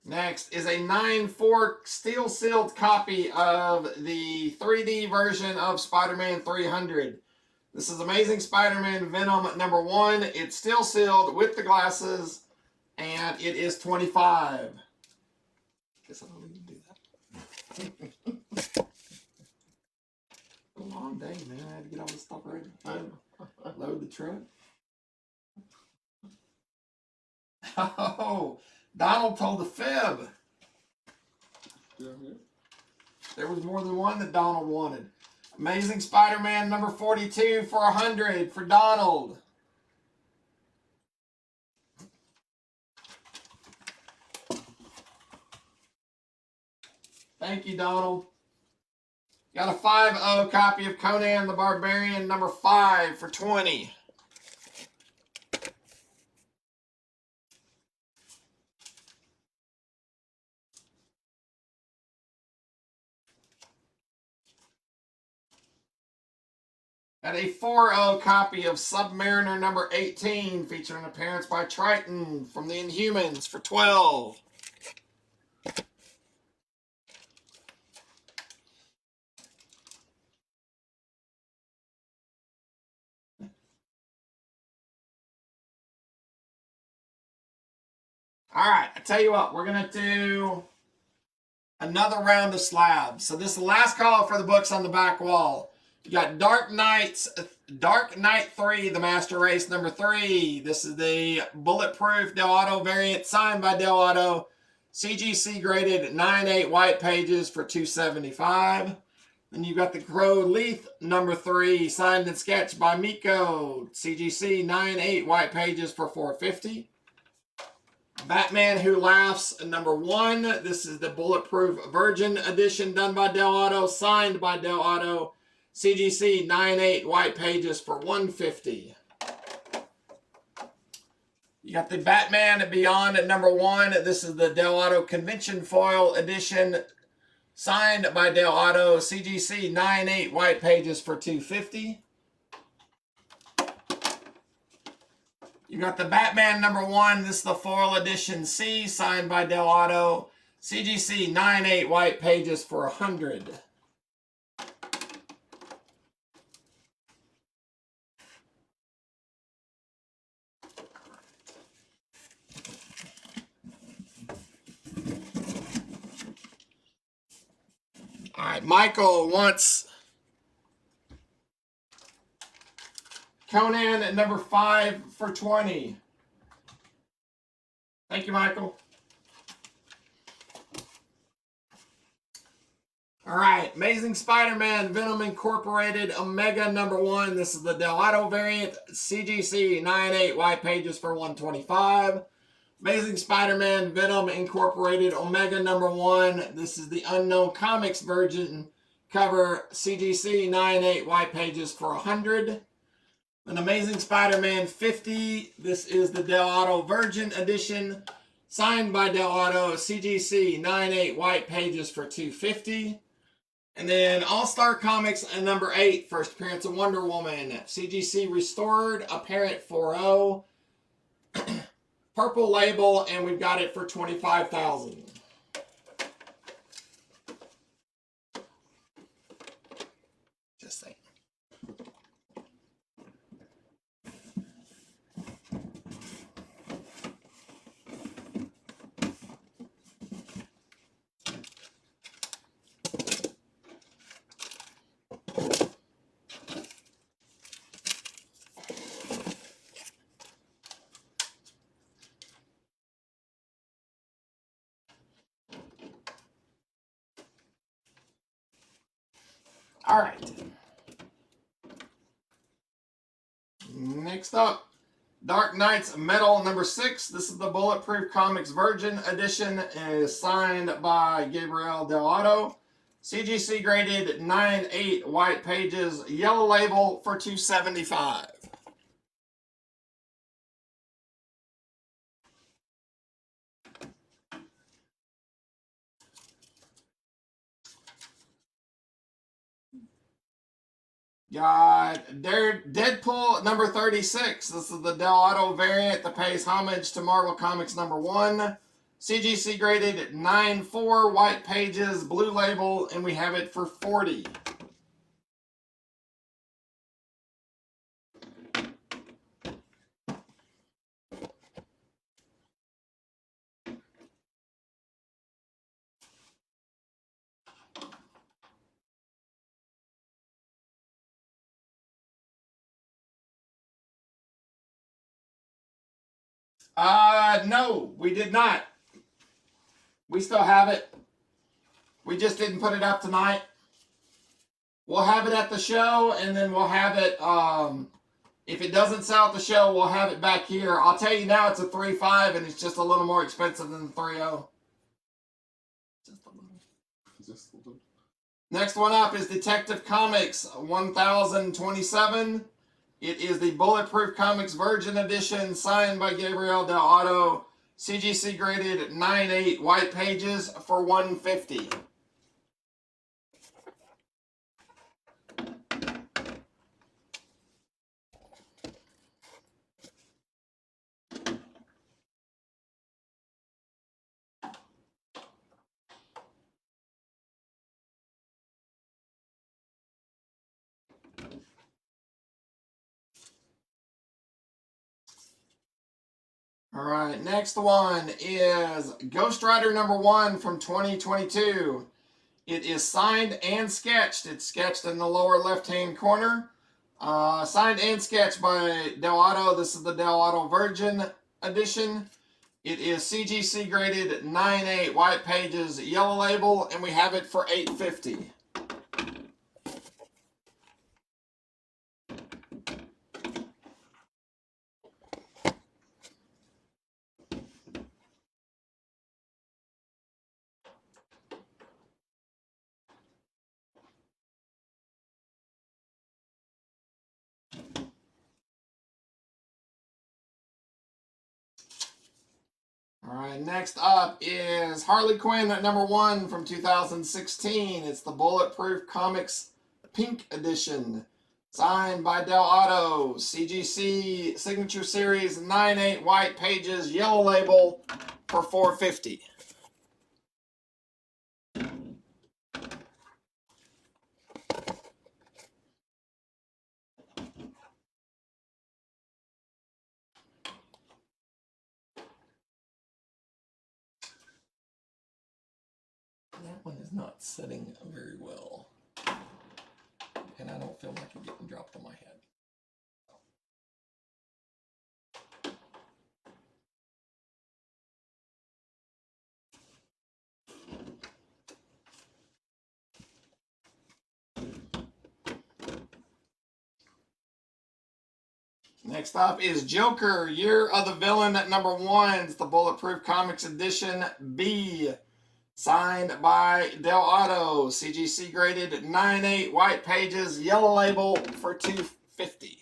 S1: Next is a 9.4 steel-sealed copy of the 3D version of Spider-Man 300. This is Amazing Spider-Man Venom number 1. It's still sealed with the glasses, and it is 25. Guess I don't need to do that. A long day, man. I had to get all this stuff ready. Load the truck. Oh, Donald told the fib. There was more than one that Donald wanted. Amazing Spider-Man number 42 for 100 for Donald. Thank you, Donald. Got a 5-0 copy of Conan the Barbarian number 5 for 20. Got a 4-0 copy of Submariner number 18 featuring an appearance by Triton from the Inhumans for 12. All right, I tell you what, we're going to do another round of slabs. So this is the last call for the books on the back wall. You got Dark Knight 3, the Master Race number 3. This is the bulletproof Del Auto variant signed by Del Auto. CGC graded 9/8 white pages for $275. Then you've got the Crow Leaf number 3 signed and sketched by Miko. CGC 9/8 white pages for $450. Batman Who Laughs number 1. This is the Bulletproof Virgin edition done by Del Auto, signed by Del Auto. CGC 9/8 white pages for $150. You got the Batman Beyond number 1. This is the Del Auto Convention Foil edition, signed by Del Auto. CGC 9/8 white pages for $250. You got the Batman number 1. This is the foil edition C, signed by Del Auto. CGC 9/8 white pages for $100. All right, Michael wants Conan number 5 for 20. Thank you, Michael. All right, Amazing Spider-Man Venom Incorporated Omega number 1. This is the Del Auto variant. CGC 9/8 white pages for $125. Amazing Spider-Man Venom Incorporated Omega number 1. This is the Unknown Comics version cover. CGC 9/8 white pages for $100. An Amazing Spider-Man 50. This is the Del Auto Virgin edition, signed by Del Auto. CGC 9/8 white pages for $250. And then All-Star Comics and number 8, first appearance of Wonder Woman. CGC restored, apparent 4.0. Purple label, and we've got it for $25,000. Just saying. All right. Next up, Dark Knight's Metal number 6. This is the Bulletproof Comics Virgin edition and is signed by Gabriel Del Auto. CGC graded 9/8 white pages, yellow label for $275. Got Deadpool number 36. This is the Del Auto variant that pays homage to Marvel Comics number 1. CGC graded 9/4 white pages, blue label, and we have it for $40. No, we did not. We still have it. We just didn't put it up tonight. We'll have it at the show, and then we'll have it. If it doesn't sell at the show, we'll have it back here. I'll tell you now, it's a 3.5, and it's just a little more expensive than the 3.0.
S2: Just a little. Just a little.
S1: Next one up is Detective Comics 1027. It is the Bulletproof Comics Virgin Edition, signed by Gabriel Del Otto, CGC graded 9.8, white pages for $150. All right, next one is Ghost Rider #1 from 2022. It is signed and sketched. It's sketched in the lower left-hand corner. Signed and sketched by Del Otto. This is the Del Otto Virgin Edition. It is CGC graded 9.8, white pages, yellow label, and we have it for $850. All right, next up is Harley Quinn #1 from 2016. It's the Bulletproof Comics Pink Edition, signed by Del Otto, CGC Signature Series 9.8, white pages, yellow label for $450. That one is not setting very well, and I don't feel like it getting dropped on my head. Next up is Joker, Year of the Villain #1. It's the Bulletproof Comics Edition B, signed by Del Otto, CGC graded 9.8, white pages, yellow label for $250.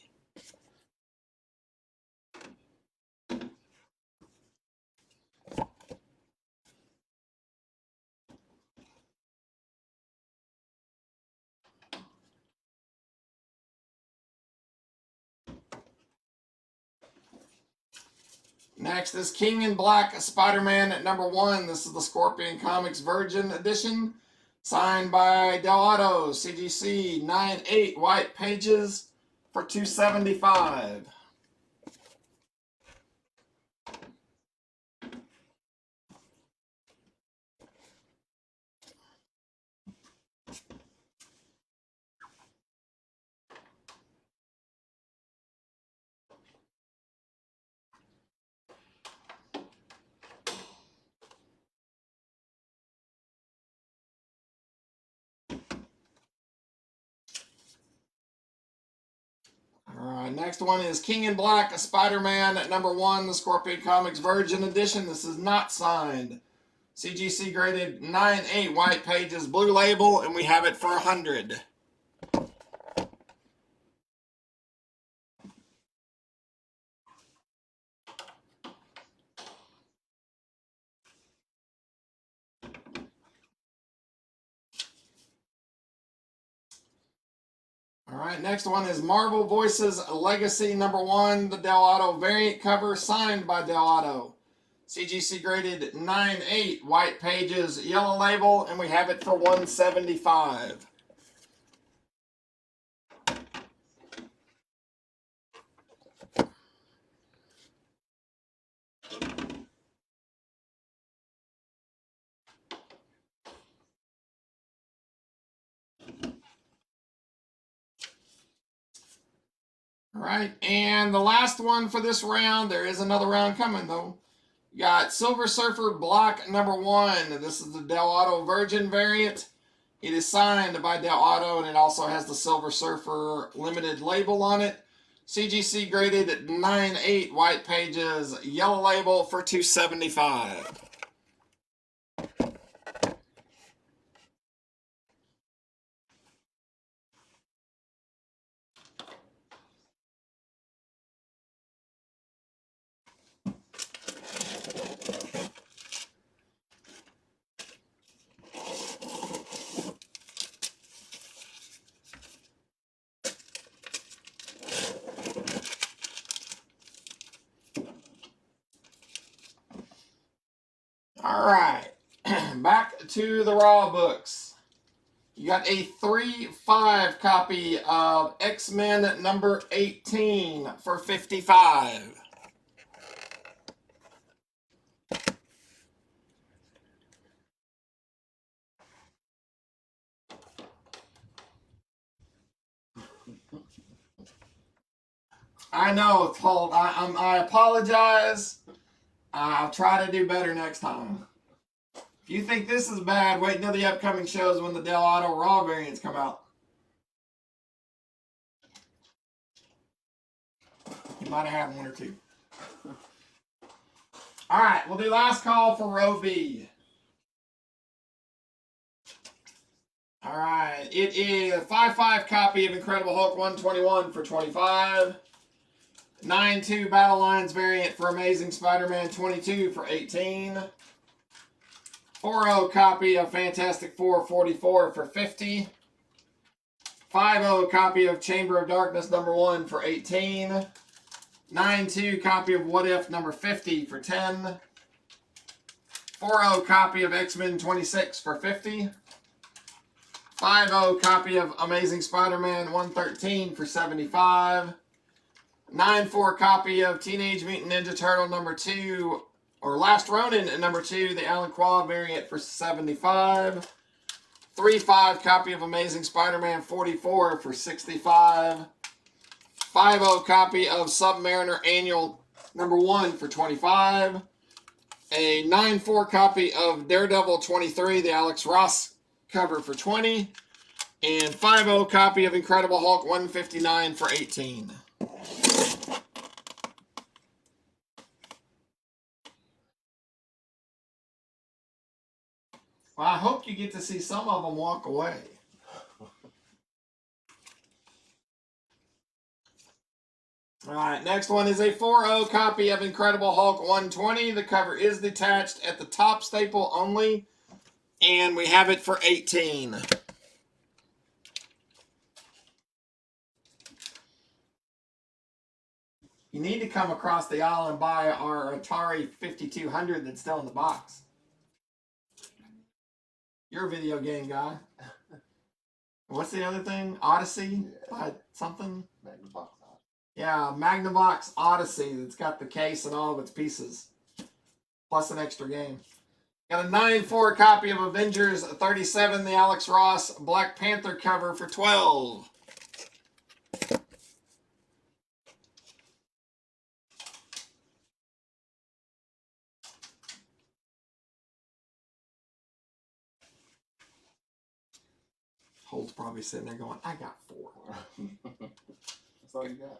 S1: Next is King in Black, Spider-Man #1. This is the Scorpion Comics Virgin Edition, signed by Del Otto, CGC 9.8, white pages for $275. Alright, next one is King in Black, Spider-Man #1, the Scorpion Comics Virgin Edition. This is not signed. CGC graded 9.8, white pages, blue label, and we have it for $100. All right, next one is Marvel Voices Legacy #1, the Del Otto variant cover, signed by Del Otto. CGC graded 9.8, white pages, yellow label, and we have it for $175. All right, and the last one for this round, there is another round coming though. You got Silver Surfer Black #1. This is the Del Otto Virgin variant. It is signed by Del Auto, and it also has the Silver Surfer Limited label on it. CGC graded 9.8, white pages, yellow label for $275. All right, back to the raw books. You got a 3/5 copy of X-Men number 18 for $55. I know, Holt. I apologize. I'll try to do better next time. If you think this is bad, wait until the upcoming shows when the Del Auto Raw variants come out. You might have had one or two. All right, we'll do last call for row B. All right, it is a 5/5 copy of Incredible Hulk 121 for $25. 9/2 Battle Lines variant for Amazing Spider-Man 22 for $18. 4/0 copy of Fantastic Four 44 for $50. 5/0 copy of Chamber of Darkness number 1 for $18. 9/2 copy of What If number 50 for $10. 4/0 copy of X-Men 26 for $50. 5/0 copy of Amazing Spider-Man 113 for $75. 9/4 copy of Teenage Mutant Ninja Turtle number 2, or Last Ronin number 2, the Alan Quah variant for $75. 3/5 copy of Amazing Spider-Man 44 for $65. 5/0 copy of Submariner Annual number 1 for $25. A 9/4 copy of Daredevil 23, the Alex Ross cover for $20. And 5/0 copy of Incredible Hulk 159 for $18. Well, I hope you get to see some of them walk away. All right, next one is a 4/0 copy of Incredible Hulk 120. The cover is detached at the top staple only, and we have it for $18. You need to come across the aisle and buy our Atari 5200 that's still in the box. You're a video game guy. What's the other thing? Odyssey? Buy something?
S2: Magnavox.
S1: Yeah, Magnavox Odyssey that's got the case and all of its pieces. Plus an extra game. Got a 9/4 copy of Avengers 37, the Alex Ross Black Panther cover for $12. Holt's probably sitting there going, I got 4.
S2: That's all you got.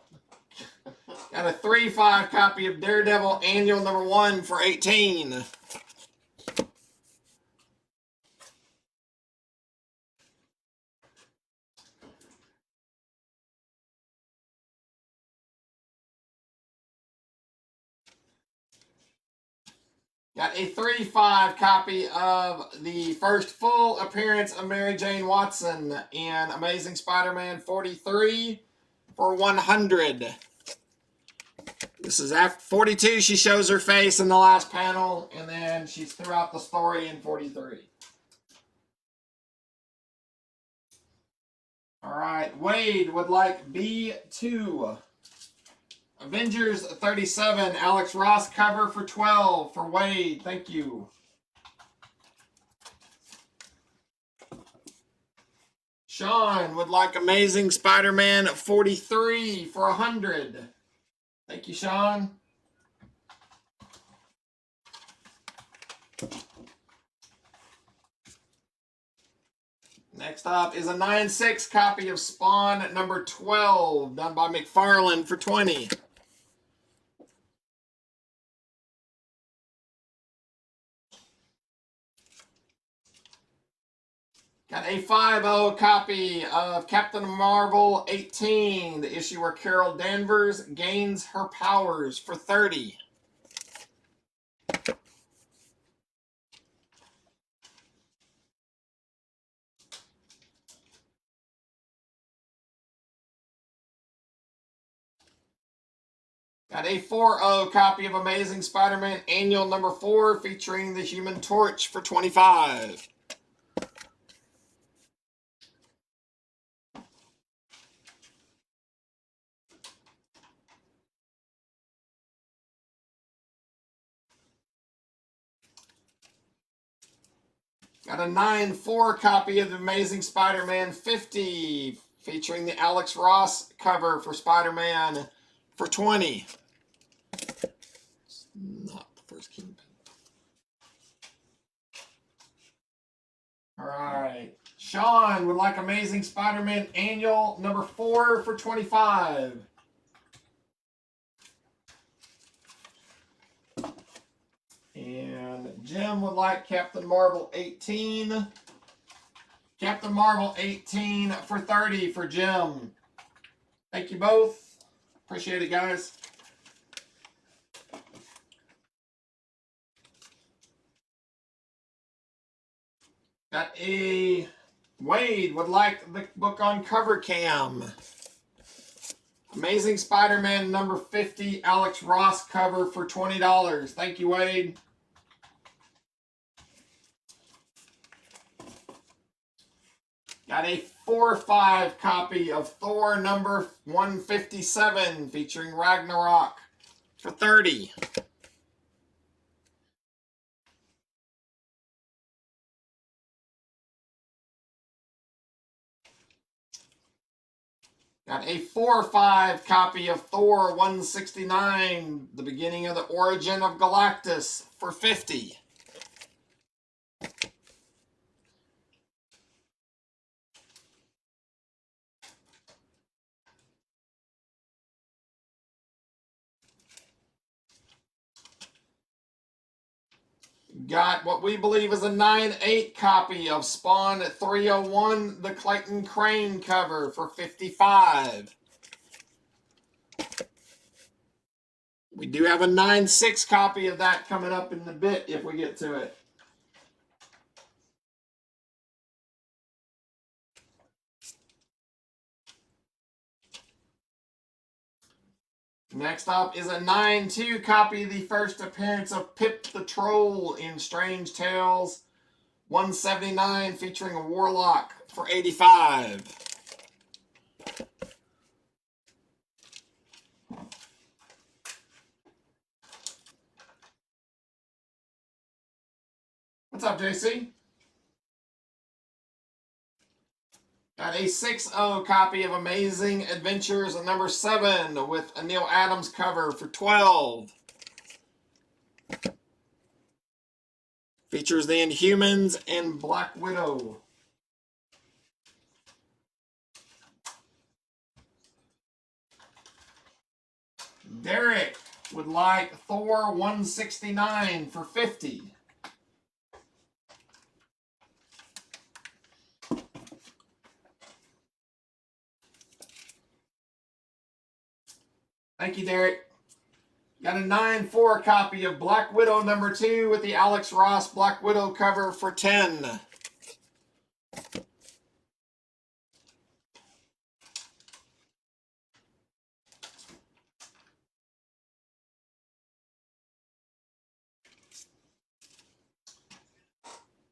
S1: Got a 3/5 copy of Daredevil Annual number 1 for $18. Got a 3/5 copy of the first full appearance of Mary Jane Watson in Amazing Spider-Man 43 for $100. This is after 42. She shows her face in the last panel, and then she's throughout the story in 43. All right, Wade would like B2. Avengers 37, Alex Ross cover for $12 for Wade. Thank you. Sean would like Amazing Spider-Man 43 for $100. Thank you, Sean. Next up is a 9/6 copy of Spawn number 12, done by McFarland for 20. Got a 5/0 copy of Captain Marvel 18, the issue where Carol Danvers gains her powers for 30. Got a 4/0 copy of Amazing Spider-Man Annual number 4 featuring the Human Torch for 25. Got a 9/4 copy of Amazing Spider-Man 50 featuring the Alex Ross cover for Spider-Man for 20. It's not the first Kingpin. All right. Sean would like Amazing Spider-Man Annual number 4 for 25. And Jim would like Captain Marvel 18. Captain Marvel 18 for 30 for Jim. Thank you both. Appreciate it, guys. Got a Wade would like the book on Cover Cam. Amazing Spider-Man number 50, Alex Ross cover for $20. Thank you, Wade. Got a 4/5 copy of Thor number 157 featuring Ragnarok for 30. Got a 4/5 copy of Thor 169, the beginning of the origin of Galactus for 50. Got what we believe is a 9/8 copy of Spawn 301, the Clayton Crane cover for 55. We do have a 9/6 copy of that coming up in a bit if we get to it. Next up is a 9/2 copy of the first appearance of Pip the Troll in Strange Tales 179 featuring a Warlock for 85. What's up, JC? Got a 6/0 copy of Amazing Adventures number 7 with a Neil Adams cover for 12. Features the Inhumans and Black Widow. Derek would like Thor 169 for 50. Thank you, Derek. Got a 9/4 copy of Black Widow number 2 with the Alex Ross Black Widow cover for 10.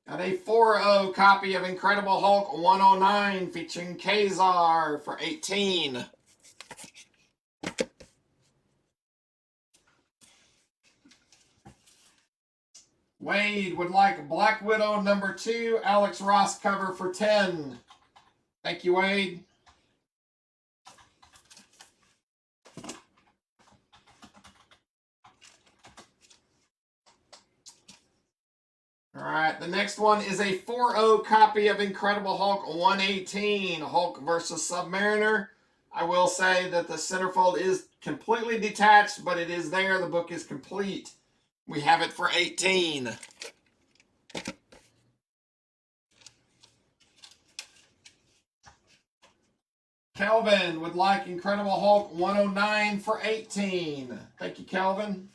S1: Got a 4/0 copy of Incredible Hulk 109 featuring Kazar for 18. Wade would like Black Widow number 2, Alex Ross cover for 10. Thank you, Wade. All right, the next one is a 4-0 copy of Incredible Hulk 118, Hulk versus Submariner. I will say that the centerfold is completely detached, but it is there. The book is complete. We have it for 18. Kelvin would like Incredible Hulk 109 for 18. Thank you, Kelvin.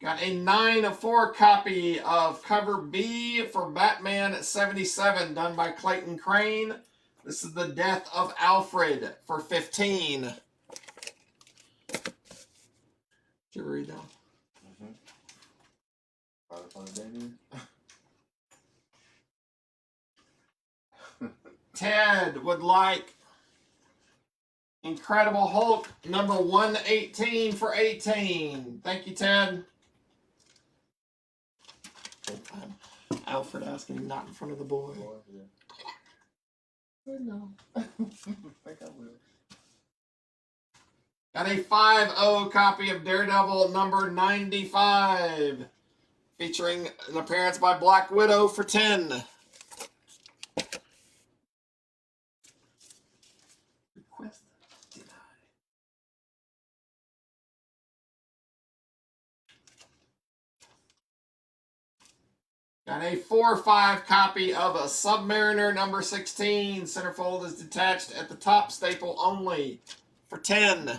S1: Got a 9-4 copy of cover B for Batman 77, done by Clayton Crane. This is the Death of Alfred for 15. Did you read that? Ted would like Incredible Hulk number 118 for 18. Thank you, Ted. Alfred asking him not in front of the boy.
S2: I know. I think I will.
S1: Got a 5-0 copy of Daredevil number 95, featuring an appearance by Black Widow for 10. Request denied. Got a 4-5 copy of a Submariner number 16. Centerfold is detached at the top, staple only, for 10.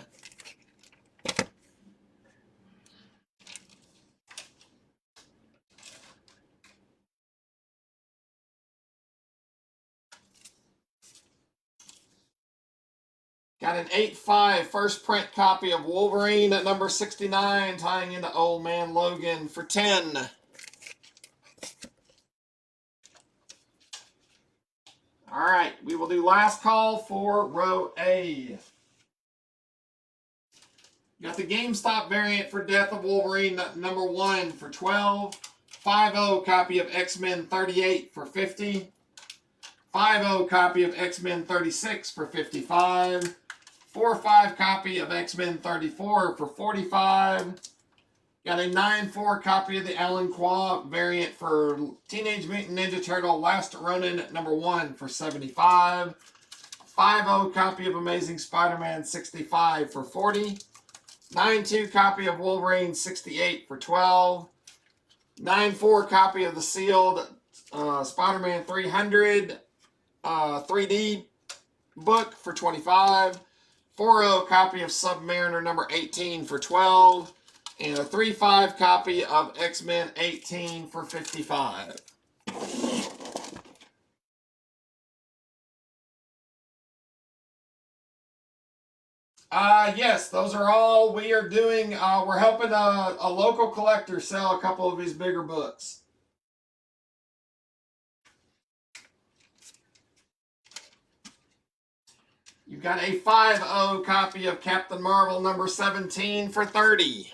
S1: Got an 8-5 first print copy of Wolverine at number 69, tying into Old Man Logan for 10. All right, we will do last call for row A. Got the GameStop variant for Death of Wolverine number 1 for 12. 5-0 copy of X-Men 38 for 50. 5-0 copy of X-Men 36 for 55. 4-5 copy of X-Men 34 for 45. Got a 9-4 copy of the Alan Qua variant for Teenage Mutant Ninja Turtle Last Ronin number 1 for 75. 5-0 copy of Amazing Spider-Man 65 for 40. 9-2 copy of Wolverine 68 for 12. 9-4 copy of the sealed Spider-Man 300 3D book for 25. 4-0 copy of Submariner number 18 for 12. And a 3-5 copy of X-Men 18 for 55. Yes, those are all we are doing. We're helping a local collector sell a couple of his bigger books. You've got a 5-0 copy of Captain Marvel number 17 for 30.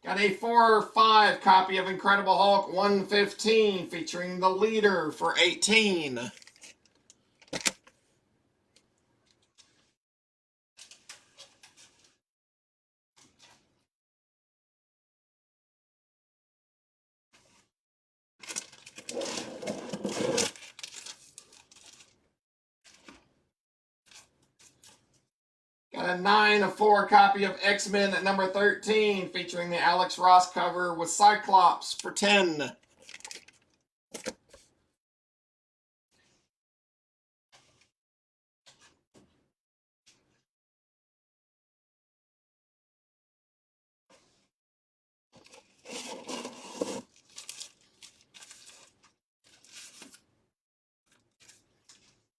S1: Got a 4-5 copy of Incredible Hulk 115 featuring the leader for 18. Got a 9-4 copy of X-Men at number 13 featuring the Alex Ross cover with Cyclops for 10.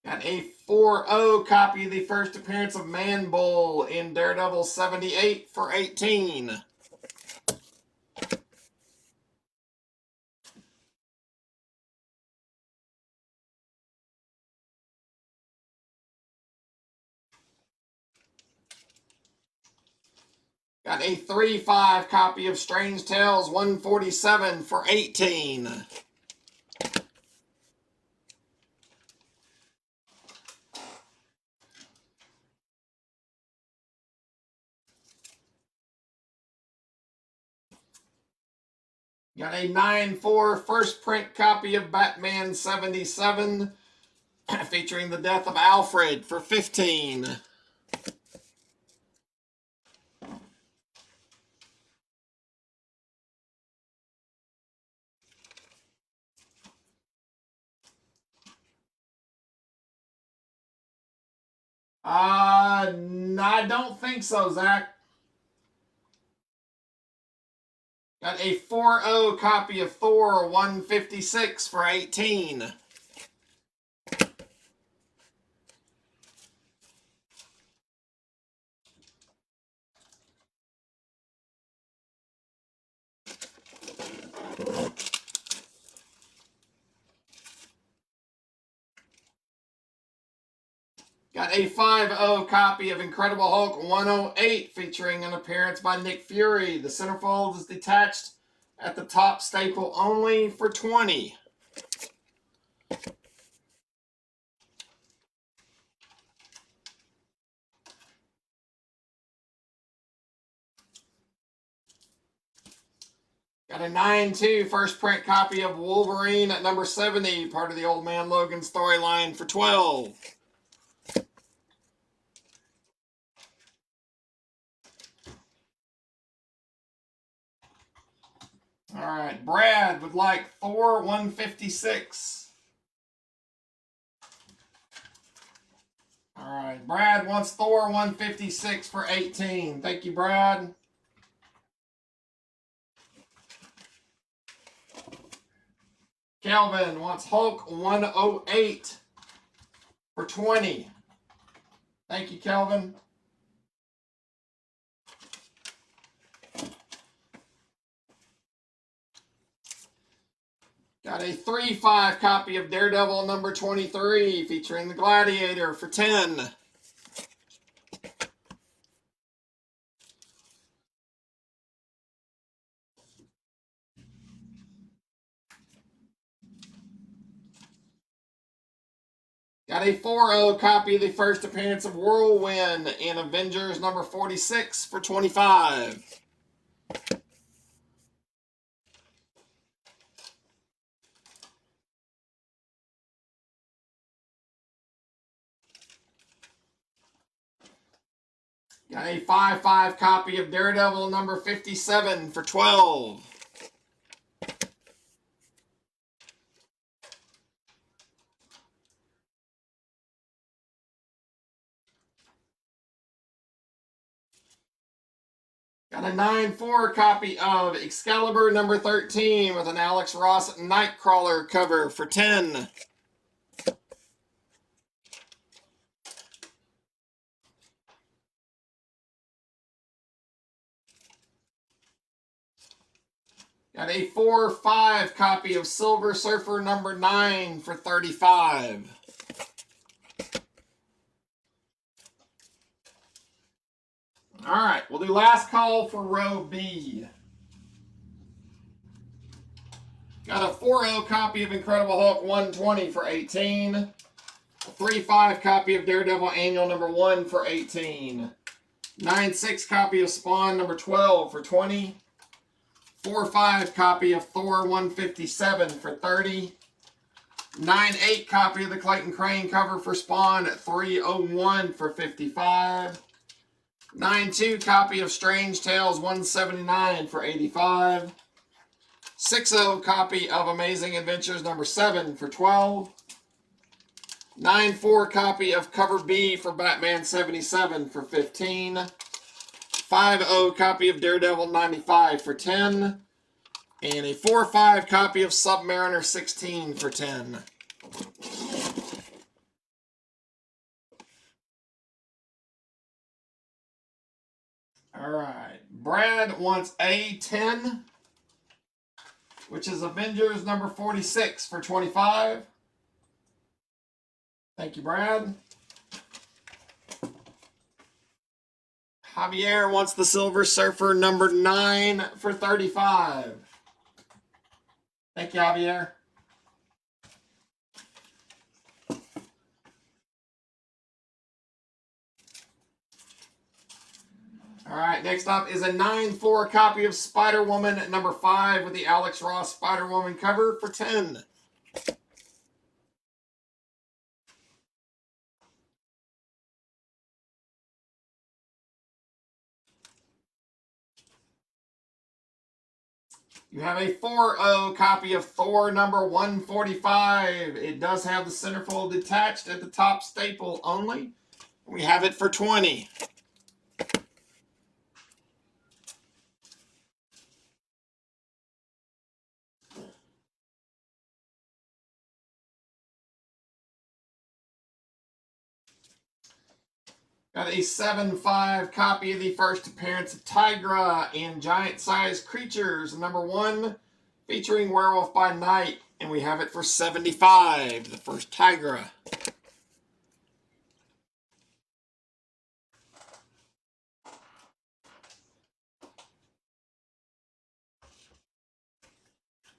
S1: Got a 4-0 copy of the first appearance of Man Bull in Daredevil 78 for 18. Got a 3-5 copy of Strange Tales 147 for 18. Got a 9-4 first print copy of Batman 77 featuring the death of Alfred for 15. I don't think so, Zach. Got a 4-0 copy of Thor 156 for 18. Got a 5-0 copy of Incredible Hulk 108 featuring an appearance by Nick Fury. The centerfold is detached at the top staple only for 20. Got a 9-2 first print copy of Wolverine at number 70, part of the Old Man Logan storyline for 12. All right, Brad would like Thor 156. All right, Brad wants Thor 156 for 18. Thank you, Brad. Kelvin wants Hulk 108 for 20. Thank you, Kelvin. Got a 3-5 copy of Daredevil number 23 featuring the Gladiator for 10. Got a 4-0 copy of the first appearance of Whirlwind in Avengers number 46 for 25. Got a 5-5 copy of Daredevil number 57 for 12. Got a 9-4 copy of Excalibur number 13 with an Alex Ross Nightcrawler cover for 10. Got a 4-5 copy of Silver Surfer number 9 for 35. All right, we'll do last call for row B. Got a 4-0 copy of Incredible Hulk 120 for 18. A 3-5 copy of Daredevil Annual number 1 for 18. 9-6 copy of Spawn number 12 for 20. 4-5 copy of Thor 157 for 30. 9-8 copy of the Clayton Crane cover for Spawn at 301 for 55. 9-2 copy of Strange Tales 179 for 85. 6-0 copy of Amazing Adventures number 7 for 12. 9-4 copy of Cover B for Batman 77 for 15. 5-0 copy of Daredevil 95 for 10. And a 4-5 copy of Submariner 16 for 10. All right. Brad wants A10, which is Avengers number 46 for 25. Thank you, Brad. Javier wants the Silver Surfer number 9 for 35. Thank you, Javier. All right, next up is a 9-4 copy of Spider-Woman number 5 with the Alex Ross Spider-Woman cover for 10. You have a 4-0 copy of Thor number 145. It does have the centerfold detached at the top staple only. We have it for 20. Got a 7-5 copy of the first appearance of Tigra and Giant-Sized Creatures, number 1, featuring Werewolf by Night. And we have it for 75, the first Tigra.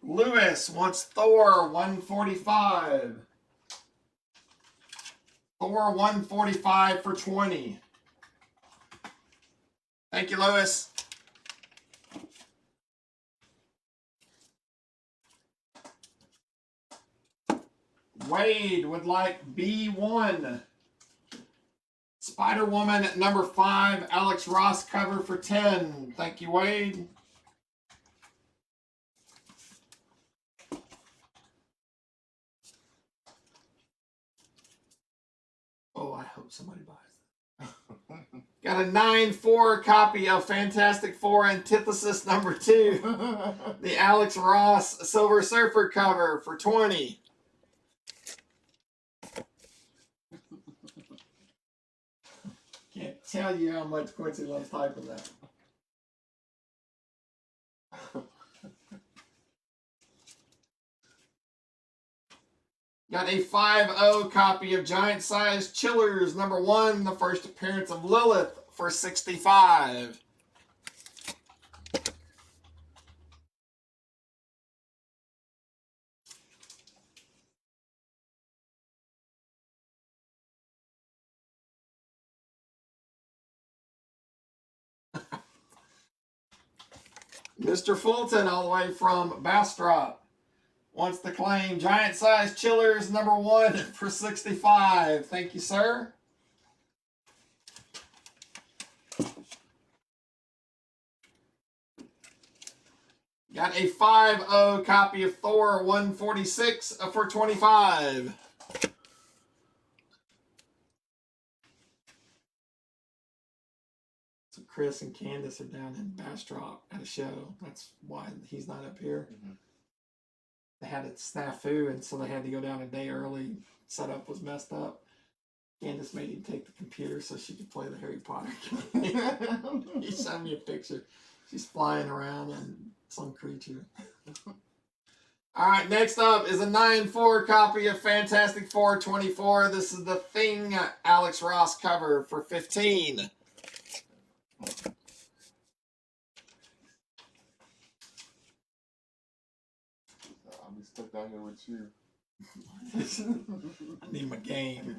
S1: Lewis wants Thor 145. Thor 145 for 20. Thank you, Lewis. Wade would like B1. Spider-Woman at number 5, Alex Ross cover for 10. Thank you, Wade. Oh, I hope somebody buys it. Got a 9-4 copy of Fantastic Four Antithesis number 2. The Alex Ross Silver Surfer cover for 20. Can't tell you how much Quincy loves typing that. Got a 5-0 copy of Giant-Sized Chillers number 1, the first appearance of Lilith for 65. Mr. Fulton, all the way from Bastrop, wants to claim Giant-Sized Chillers number 1 for 65. Thank you, sir. Got a 5-0 copy of Thor 146 for 25. So Chris and Candace are down in Bastrop at a show. That's why he's not up here. Mm-hmm. They had a snafu, and so they had to go down a day early. Setup was messed up. Candace made him take the computer so she could play the Harry Potter game. He sent me a picture. She's flying around on some creature. All right, next up is a 9-4 copy of Fantastic Four 24. This is the Thing Alex Ross cover for 15.
S2: I'll be stuck down here with you.
S1: I need my game.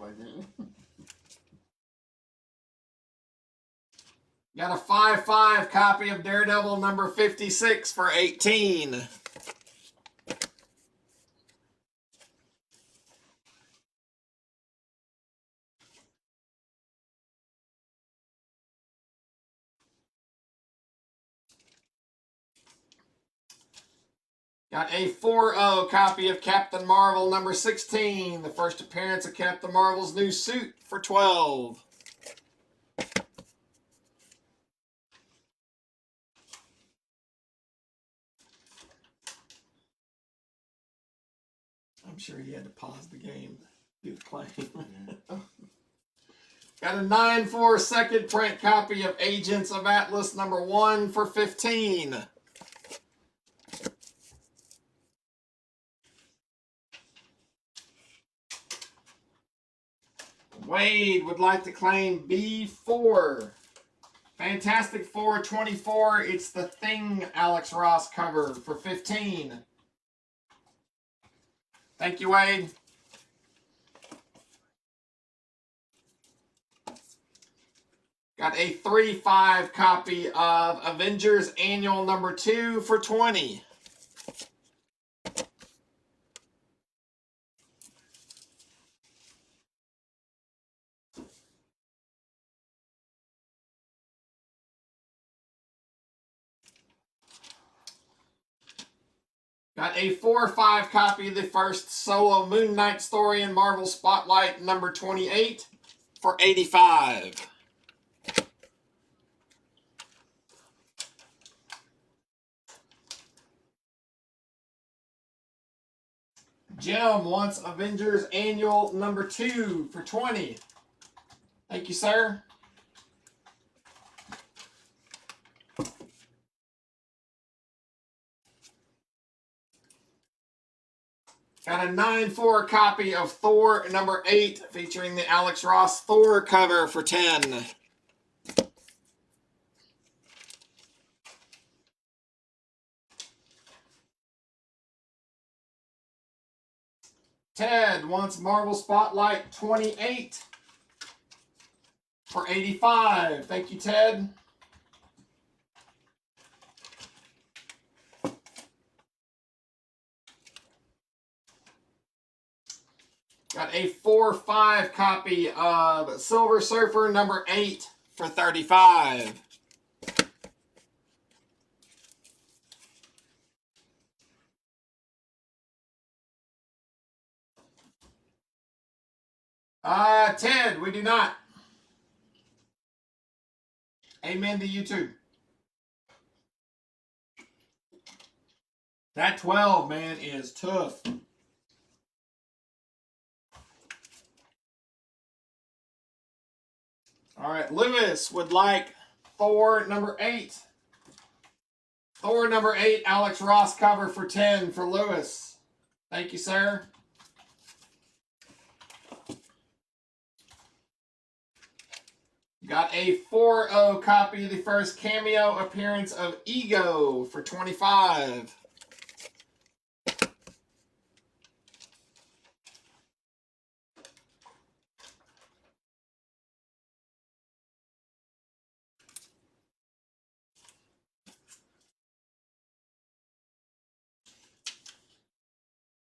S1: Got a 5-5 copy of Daredevil number 56 for 18. Got a 4-0 copy of Captain Marvel number 16, the first appearance of Captain Marvel's new suit for 12. I'm sure he had to pause the game to do the claim. Got a 9-4 second print copy of Agents of Atlas number 1 for 15. Wade would like to claim B4. Fantastic Four 24. It's the Thing Alex Ross cover for 15. Thank you, Wade. Got a 3/5 copy of Avengers Annual number 2 for 20. Got a 4/5 copy of the first solo Moon Knight story in Marvel Spotlight number 28 for 85. Jim wants Avengers Annual number 2 for 20. Thank you, sir. Got a 9/4 copy of Thor number 8 featuring the Alex Ross Thor cover for 10. Ted wants Marvel Spotlight 28 for 85. Thank you, Ted. Got a 4/5 copy of Silver Surfer number 8 for 35. Ted, we do not. Amen to you too. That 12, man, is tough. All right, Lewis would like Thor number 8. Thor number 8, Alex Ross cover for 10 for Lewis. Thank you, sir. Got a 4/0 copy of the first cameo appearance of Ego for 25.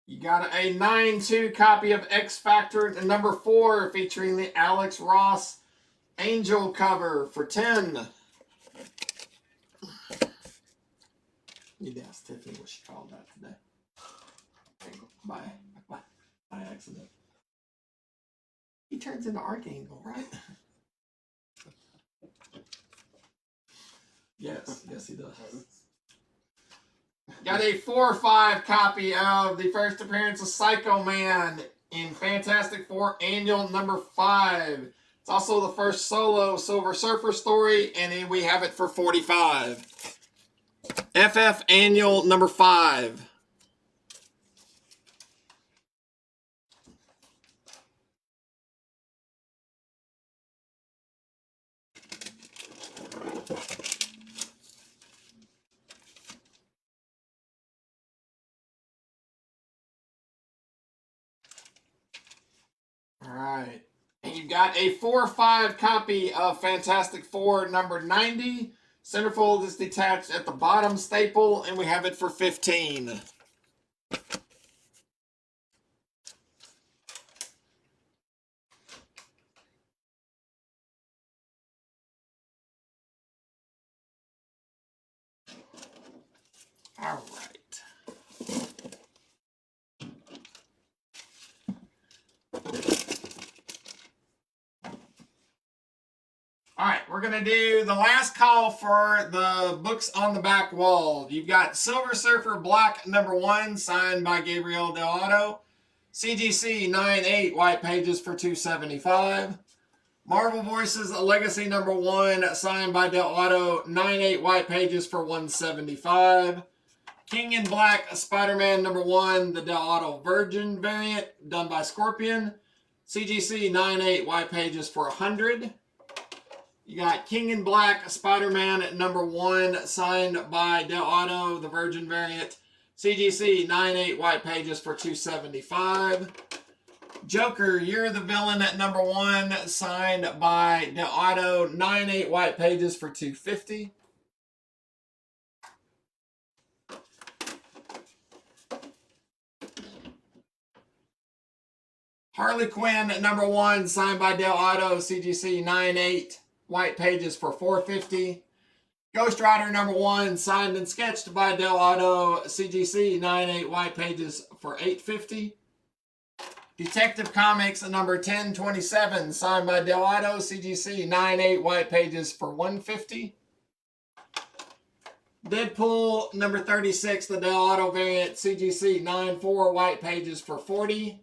S1: You got a 9/2 copy of X Factor number 4 featuring the Alex Ross Angel cover for 10. Need to ask Tiffany what she called that today. By accident. He turns into Archangel, right? Yes, he does. Got a 4/5 copy of the first appearance of Psycho Man in Fantastic Four Annual number 5. It's also the first solo Silver Surfer story, and then we have it for 45. FF Annual number 5. All right. And you've got a 4/5 copy of Fantastic Four number 90. Centerfold is detached at the bottom staple, and we have it for 15. All right. All right, we're going to do the last call for the books on the back wall. You've got Silver Surfer Black number 1, signed by Gabriel Del Otto. CGC 9/8, white pages for $275. Marvel Voices Legacy number 1, signed by Del Otto, 9/8, white pages for $175. King in Black Spider-Man number 1, the Del Otto Virgin variant, done by Scorpion. CGC 9/8, white pages for $100. You got King in Black Spider-Man at number 1, signed by Del Auto, the Virgin variant. CGC 9/8 white pages for $275. Joker, You're the Villain at number 1, signed by Del Auto, 9/8 white pages for $250. Harley Quinn at number 1, signed by Del Auto, CGC 9/8 white pages for $450. Ghost Rider number 1, signed and sketched by Del Auto, CGC 9/8 white pages for $850. Detective Comics number 1027, signed by Del Auto, CGC 9/8 white pages for $150. Deadpool number 36, the Del Auto variant, CGC 9/4 white pages for $40.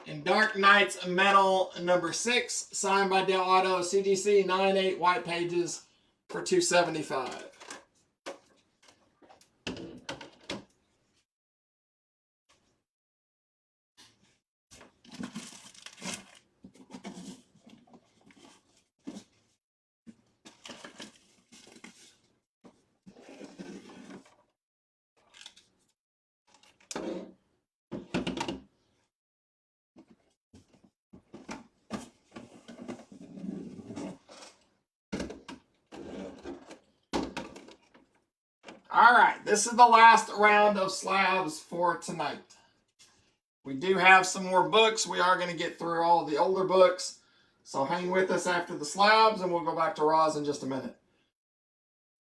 S1: And Dark Knight's Metal number 6, signed by Del Auto, CGC 9/8 white pages for $275. All right, this is the last round of slabs for tonight. We do have some more books. We are going to get through all the older books. So hang with us after the slabs, and we'll go back to Roz in just a minute.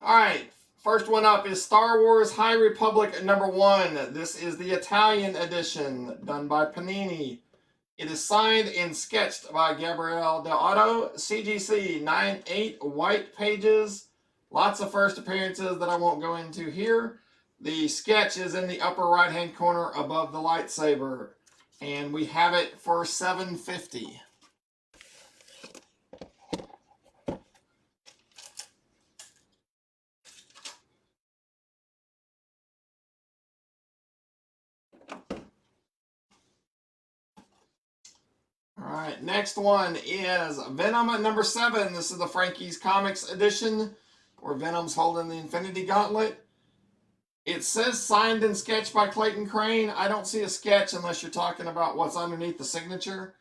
S1: All right, first one up is Star Wars High Republic number 1. This is the Italian edition, done by Panini. It is signed and sketched by Gabriele Del Auto, CGC 9/8 white pages. Lots of first appearances that I won't go into here. The sketch is in the upper right-hand corner above the lightsaber. And we have it for $750. All right, next one is Venom number 7. This is the Frankie's Comics edition, where Venom's holding the Infinity Gauntlet. It says signed and sketched by Clayton Crane. I don't see a sketch unless you're talking about what's underneath the signature.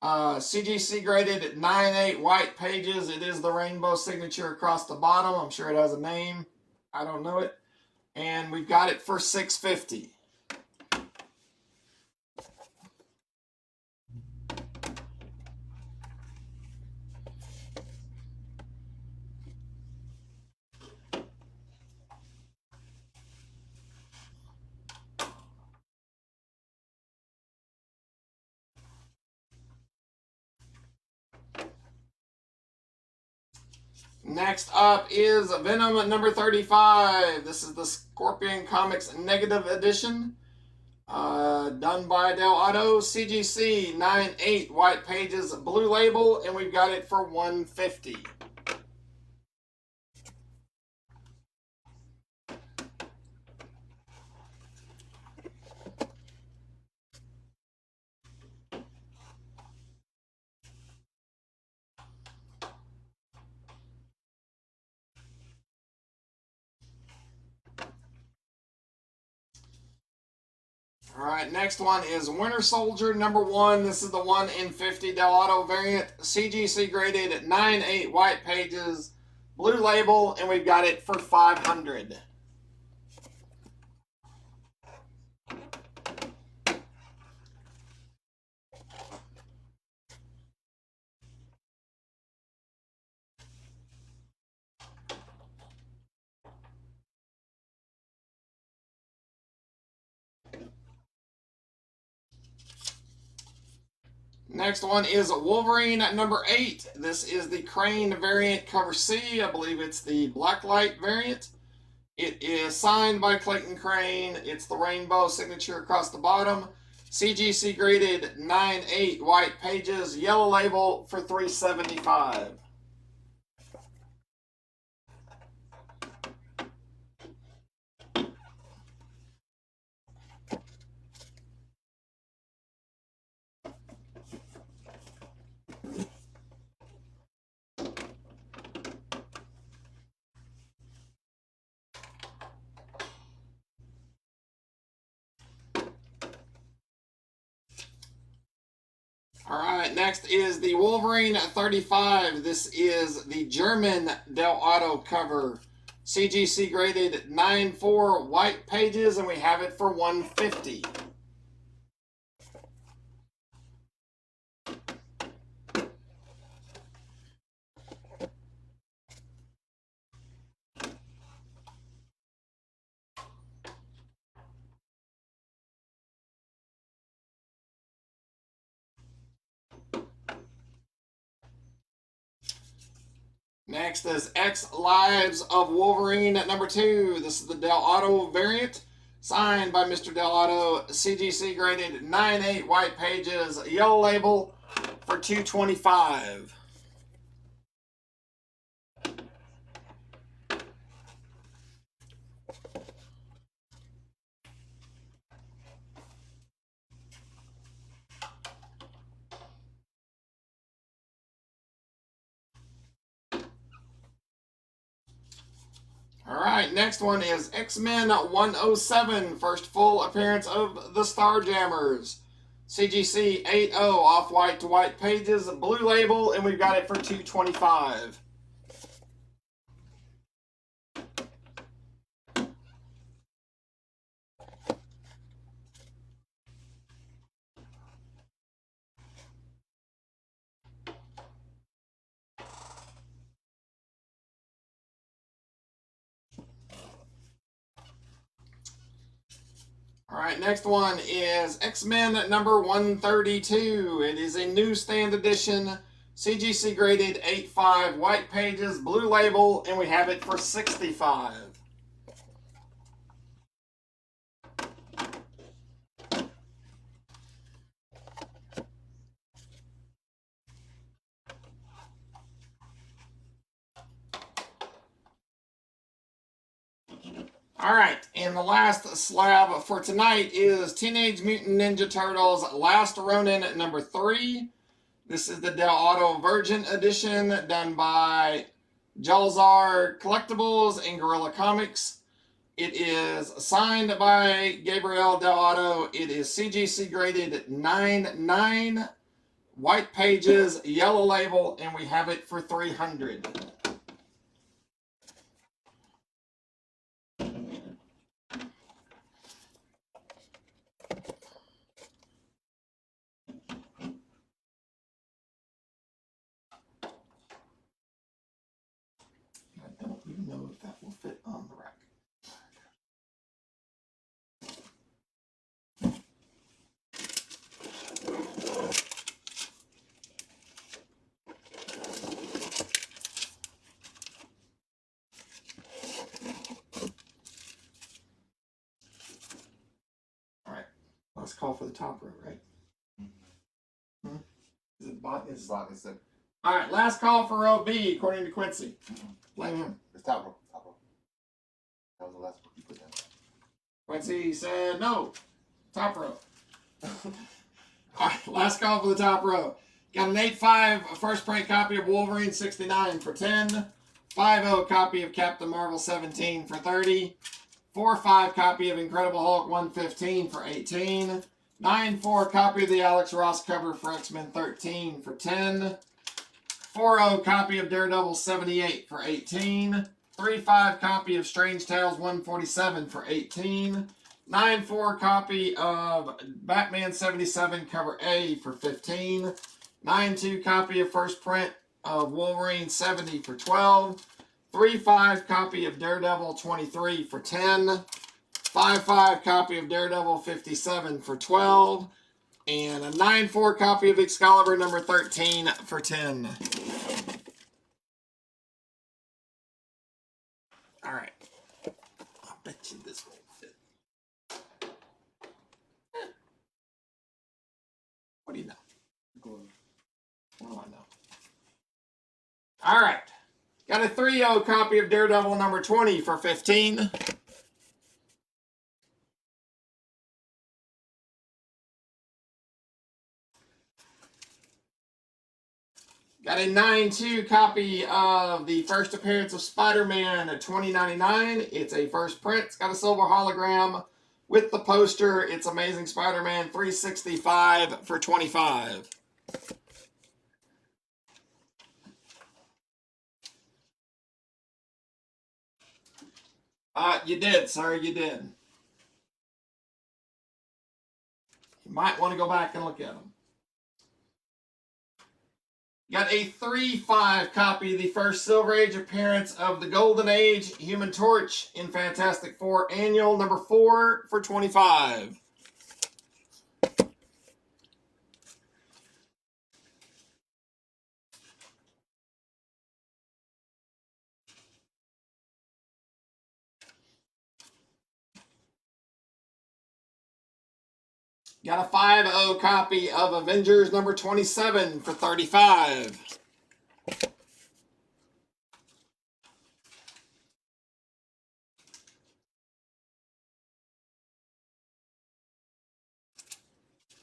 S1: CGC graded at 9/8 white pages. It is the rainbow signature across the bottom. I'm sure it has a name. I don't know it. And we've got it for $650. Next up is Venom number 35. This is the Scorpion Comics Negative Edition. Done by Del Auto, CGC 9/8 white pages, blue label, and we've got it for $150. All right, next one is Winter Soldier number 1. This is the 1 in 50 Del Auto variant. CGC graded at 9/8 white pages, blue label, and we've got it for $500. Next one is Wolverine at number 8. This is the Crane variant cover C. I believe it's the Blacklight variant. It is signed by Clayton Crane. It's the rainbow signature across the bottom. CGC graded 9/8 white pages, yellow label for $375. right, next is the Wolverine 35. This is the German Del Auto cover. CGC graded 9.4 white pages, and we have it for $150. Next is X Lives of Wolverine at number 2. This is the Del Auto variant, signed by Mr. Del Auto. CGC graded 9.8 white pages, yellow label for $225. All right, next one is X-Men 107, first full appearance of the Starjammers. CGC 8.0 off-white to white pages, blue label, and we've got it for $225. All right, next one is X-Men number 132. It is a newsstand edition, CGC graded 8.5, white pages, blue label, and we have it for $65. All right, and the last slab for tonight is Teenage Mutant Ninja Turtles Last Ronin number 3. This is the Del Auto Virgin edition done by Jalzar Collectibles and Gorilla Comics. It is signed by Gabriel Del Auto. It is CGC graded 9.9, white pages, yellow label, and we have it for $300. I don't even know if that will fit on the rack. All right, let's call for the top row, right? Hmm? Is it bot?
S2: It's like it's a
S1: All right, last call for row B, according to Quincy. Blame him.
S2: it's top row. Top row. That was the last one you put down.
S1: Quincy said no. Top row. All right, last call for the top row. Got an 8.5 first print copy of Wolverine 69 for 10. 5.0 copy of Captain Marvel 17 for 30. 4.5 copy of Incredible Hulk 115 for 18. 9.4 copy of the Alex Ross cover for X-Men 13 for 10. 4.0 copy of Daredevil 78 for 18. 3.5 copy of Strange Tales 147 for 18. 9.4 copy of Batman 77 cover A for 15. 9.2 copy of first print of Wolverine 70 for 12. 3.5 copy of Daredevil 23 for 10. 5.5 copy of Daredevil 57 for 12. And a 9.4 copy of Excalibur number 13 for 10. All right. I'll bet you this won't fit. What do you know?
S2: Go
S1: What do I know? All right. Got a 3.0 copy of Daredevil number 20 for 15. Got a 9.2 copy of the first appearance of Spider-Man at 2099. It's a first print. It's got a silver hologram with the poster. It's Amazing Spider-Man 365 for 25. You did, sir. You did. You might want to go back and look at them. Got a 3-5 copy of the first Silver Age appearance of the Golden Age Human Torch in Fantastic Four Annual number 4 for 25. Got a 5-0 copy of Avengers number 27 for 35.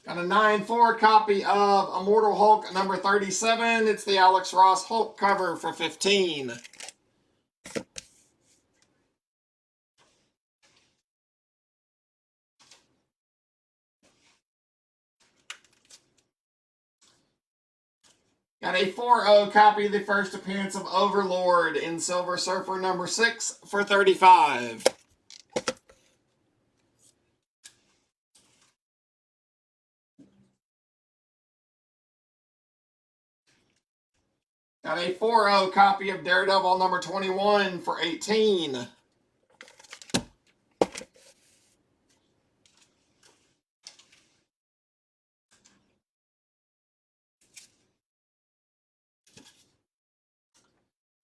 S1: Got a 9-4 copy of Immortal Hulk number 37. It's the Alex Ross Hulk cover for 15. Got a 4-0 copy of the first appearance of Overlord in Silver Surfer number 6 for 35. Got a 4-0 copy of Daredevil number 21 for 18.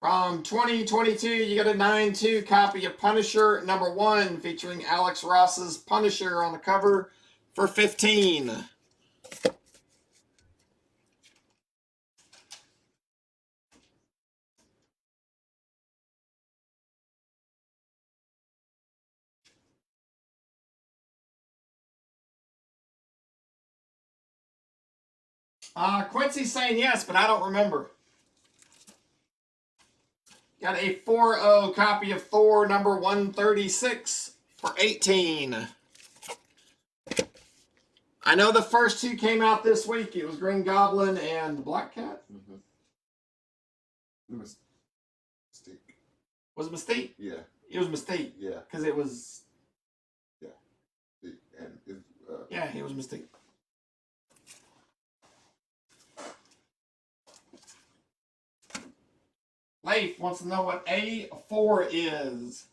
S1: From 2022, you got a 9-2 copy of Punisher number 1 featuring Alex Ross's Punisher on the cover for 15. Quincy's saying yes, but I don't remember. Got a 4-0 copy of Thor number 136 for 18. I know the first two came out this week. It was Green Goblin and Black Cat.
S2: Mm-hmm. Mystique.
S1: Was it Mystique?
S2: Yeah.
S1: It was Mystique.
S2: Yeah.
S1: Because it was...
S2: Yeah.
S1: Yeah, it was Mystique. Leif wants to know what A4 is.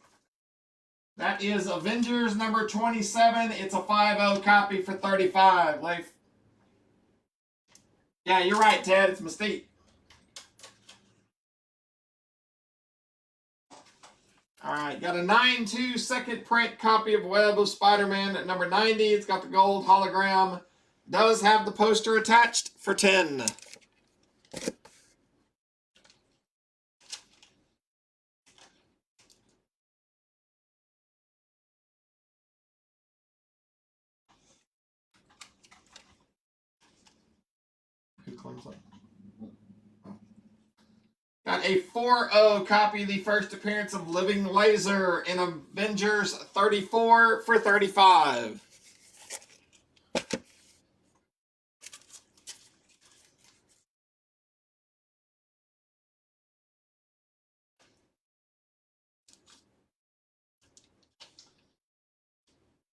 S1: That is Avengers number 27. It's a 5-0 copy for 35, Leif. Yeah, you're right, Ted. It's Mystique. Alright, got a 9-2 second print copy of Web of Spider-Man at number 90. It's got the gold hologram. Does have the poster attached for 10. Who claims that? Got a 4-0 copy of the first appearance of Living Laser in Avengers 34 for 35.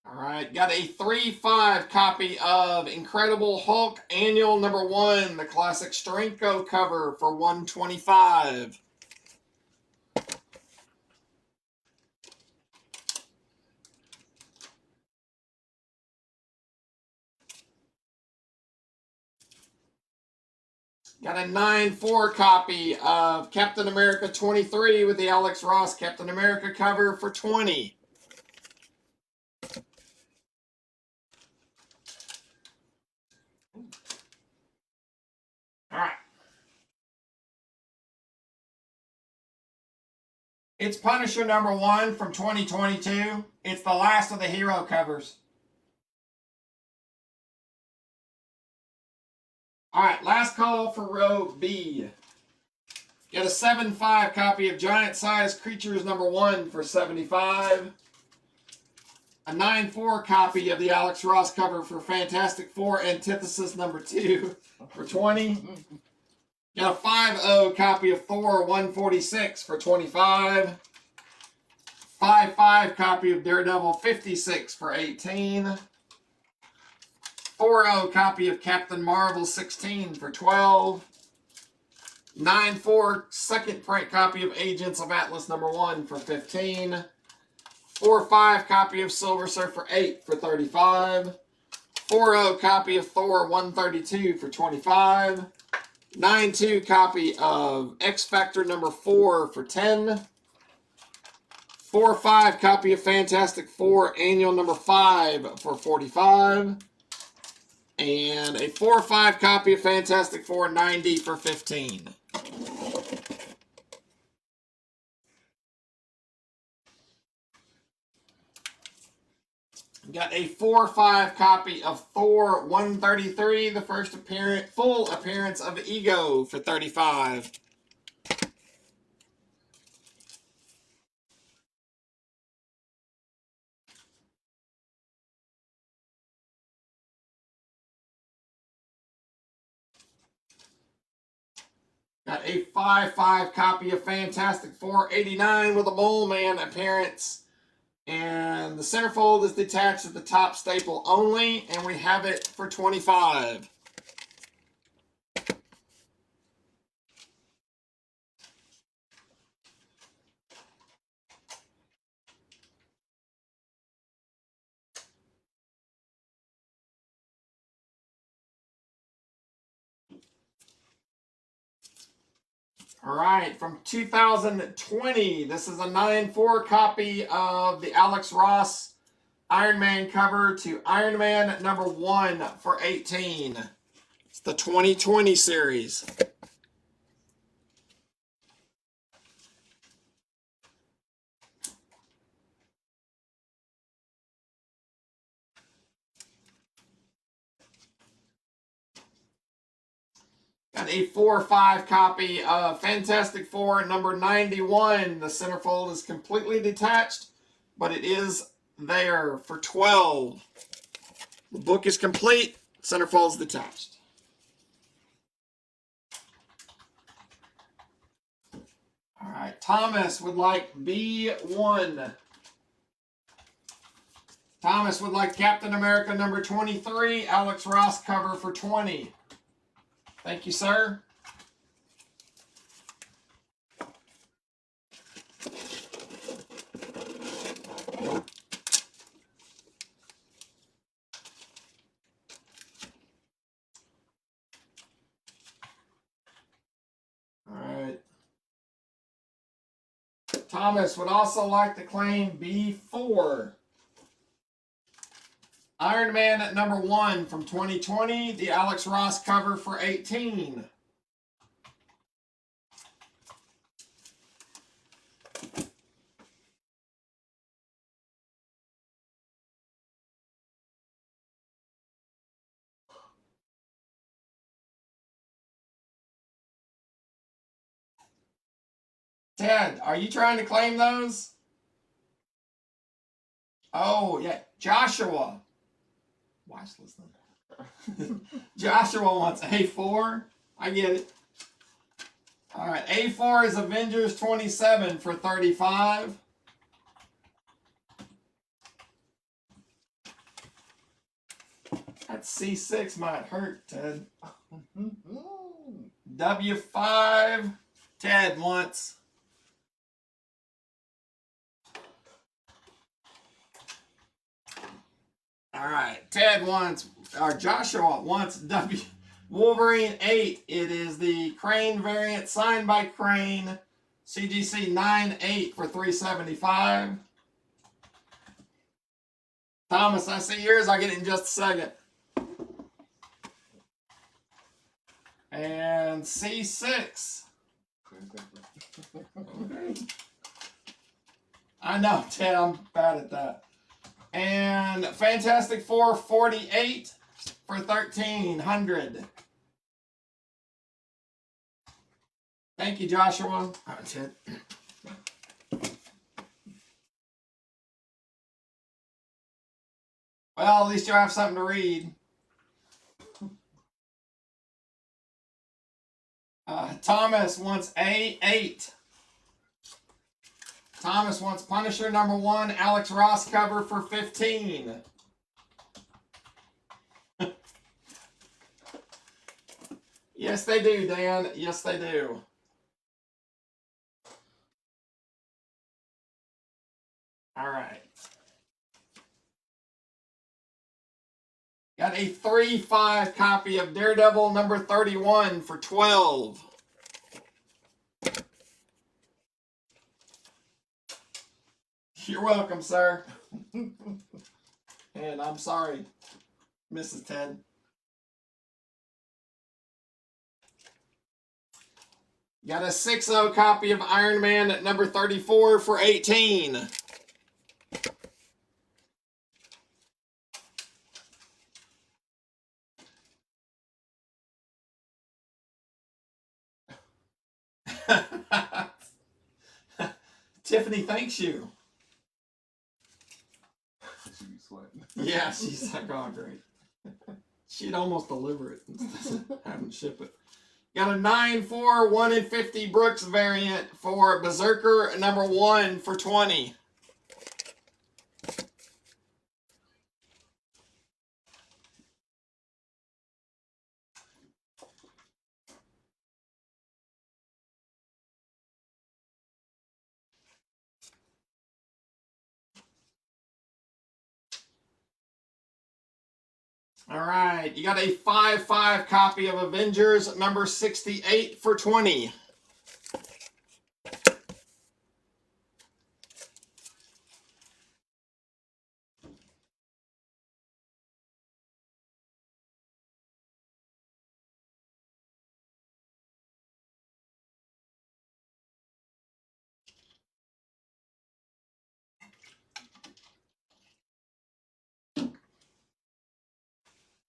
S1: Alright, got a 3-5 copy of Incredible Hulk Annual number 1, the classic Steranko cover for 125. Got a 9-4 copy of Captain America 23 with the Alex Ross Captain America cover for 20. Alright. It's Punisher number 1 from 2022. It's the last of the hero covers. Alright, last call for row B. Get a 7-5 copy of Giant Size Creatures number 1 for 75. A 9-4 copy of the Alex Ross cover for Fantastic Four Antithesis number 2 for 20. Got a 5-0 copy of Thor 146 for 25. 5/5 copy of Daredevil 56 for 18. 4/0 copy of Captain Marvel 16 for 12. 9/4 second print copy of Agents of Atlas #1 for 15. 4/5 copy of Silver Surfer 8 for 35. 4/0 copy of Thor 132 for 25. 9/2 copy of X Factor #4 for 10. 4/5 copy of Fantastic Four Annual #5 for 45. And a 4/5 copy of Fantastic Four 90 for 15. Got a 4/5 copy of Thor 133, the first full appearance of Ego for 35. Got a 5/5 copy of Fantastic Four 89 with a Mole Man appearance. And the centerfold is detached at the top staple only, and we have it for 25. All right, from 2020, this is a 9/4 copy of the Alex Ross Iron Man cover to Iron Man #1 for 18. It's the 2020 series. Got a 4/5 copy of Fantastic Four #91. The centerfold is completely detached, but it is there for 12. The book is complete. Centerfold's detached. All right, Thomas would like B1. Thomas would like Captain America #23, Alex Ross cover for 20. Thank you, sir. All right. Thomas would also like to claim B4. Iron Man #1 from 2020, the Alex Ross cover for 18. Ted, are you trying to claim those? Oh, yeah. Joshua. Watch listening. Joshua wants A4. I get it. All right. A4 is Avengers 27 for 35. That C6 might hurt, Ted. W5. Ted wants. All right. Ted wants, or Joshua wants Wolverine 8. It is the Crane variant signed by Crane. CGC 9/8 for 375. Thomas, I see yours. I'll get it in just a second. And C6. I know, Ted, I'm bad at that. And Fantastic Four 48 for 1,300. Thank you, Joshua. All right, Ted. Well, at least you'll have something to read. Thomas wants A8. Thomas wants Punisher number 1, Alex Ross cover for 15. Yes, they do, Dan. Yes, they do. All right. Got a 3-5 copy of Daredevil number 31 for 12. You're welcome, sir. And I'm sorry, Mrs. Ted. Got a 6-0 copy of Iron Man at number 34 for 18. Tiffany thanks you.
S2: She be sweating.
S1: Yeah, she's like, oh, great. She'd almost deliver it instead of having to ship it. Got a 9-4, 1 in 50 Brooks variant for Berserker number 1 for 20. All right, you got a 5-5 copy of Avengers number 68 for 20.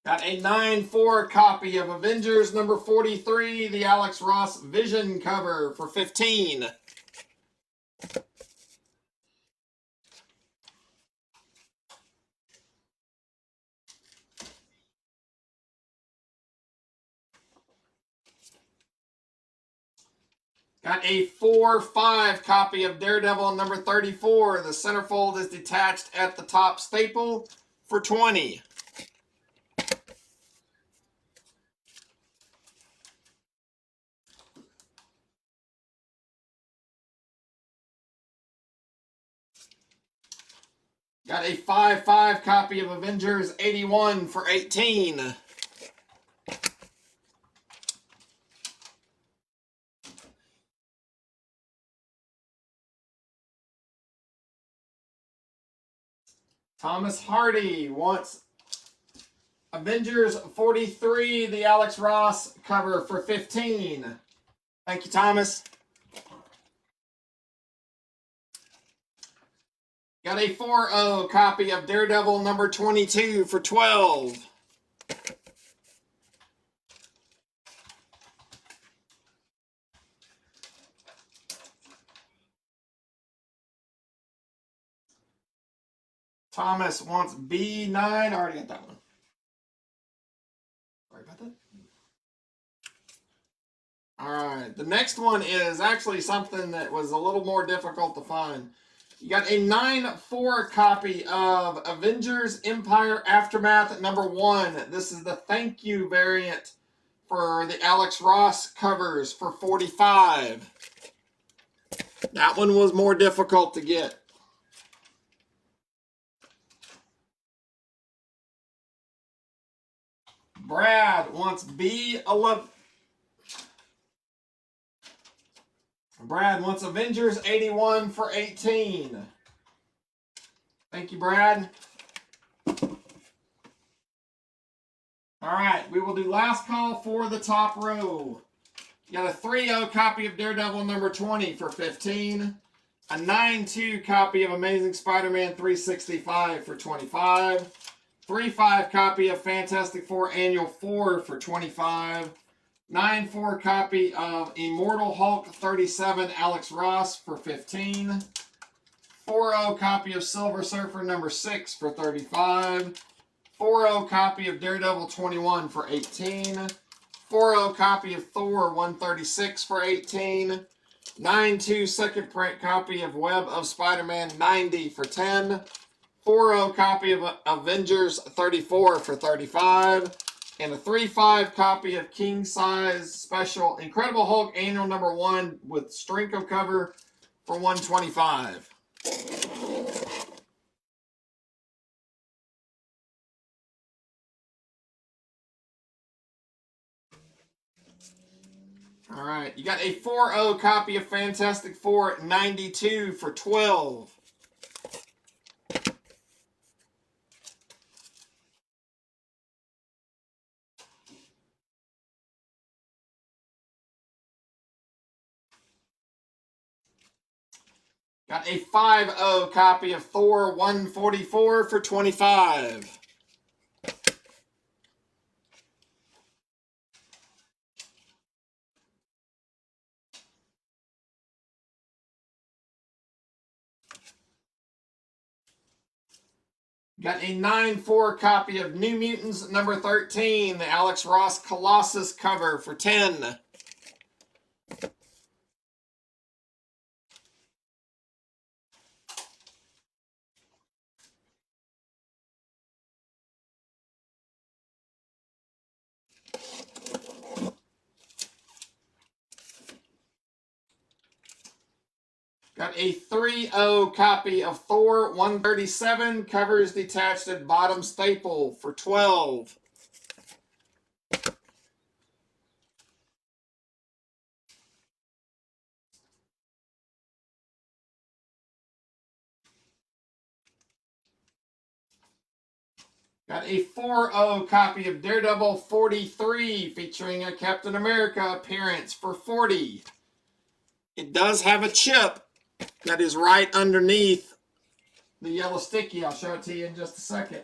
S1: Got a 9-4 copy of Avengers number 43, the Alex Ross Vision cover for 15. Got a 4-5 copy of Daredevil number 34. The centerfold is detached at the top staple for 20. Got a 5-5 copy of Avengers 81 for 18. Thomas Hardy wants Avengers 43, the Alex Ross cover for 15. Thank you, Thomas. Got a 4-0 copy of Daredevil number 22 for 12. Thomas wants B9. I already got that one. Sorry about that. All right. The next one is actually something that was a little more difficult to find. You got a 9-4 copy of Avengers Empire Aftermath number 1. This is the thank you variant for the Alex Ross covers for 45. That one was more difficult to get. Brad wants B11. Brad wants Avengers 81 for 18. Thank you, Brad. All right, we will do last call for the top row. You got a 3-0 copy of Daredevil number 20 for 15. A 9-2 copy of Amazing Spider-Man 365 for 25. 3-5 copy of Fantastic Four Annual 4 for 25. 9-4 copy of Immortal Hulk 37 Alex Ross for 15. 4-0 copy of Silver Surfer number 6 for 35. 4-0 copy of Daredevil 21 for 18. 4-0 copy of Thor 136 for 18. 9.2 second print copy of Web of Spider-Man 90 for 10. 4.0 copy of Avengers 34 for 35. And a 3.5 copy of King Size Special Incredible Hulk Annual Number 1 with Strinko cover for 125. All right, you got a 4.0 copy of Fantastic Four 92 for 12. Got a 5.0 copy of Thor 144 for 25. Got a 9.4 copy of New Mutants number 13, the Alex Ross Colossus cover for 10. Got a 3.0 copy of Thor 137, covers detached at bottom staple for 12. Got a 4.0 copy of Daredevil 43, featuring a Captain America appearance for 40. It does have a chip that is right underneath the yellow sticky. I'll show it to you in just a second.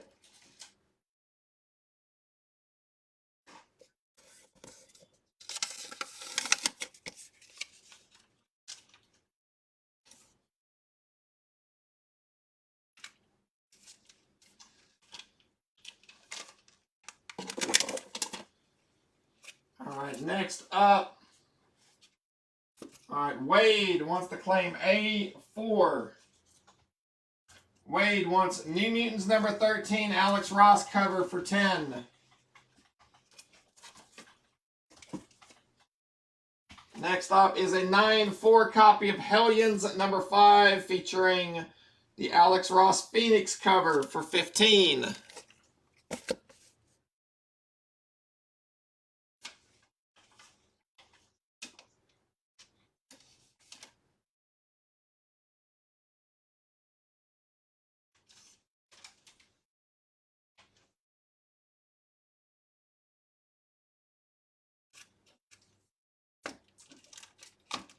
S1: All right, next up. All right, Wade wants to claim A4. Wade wants New Mutants number 13, Alex Ross cover for 10. Next up is a 9.4 copy of Hellions number 5, featuring the Alex Ross Phoenix cover for 15.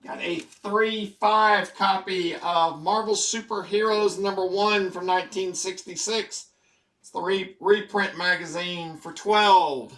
S1: Got a 3.5 copy of Marvel Superheroes number 1 from 1966. It's the reprint magazine for 12.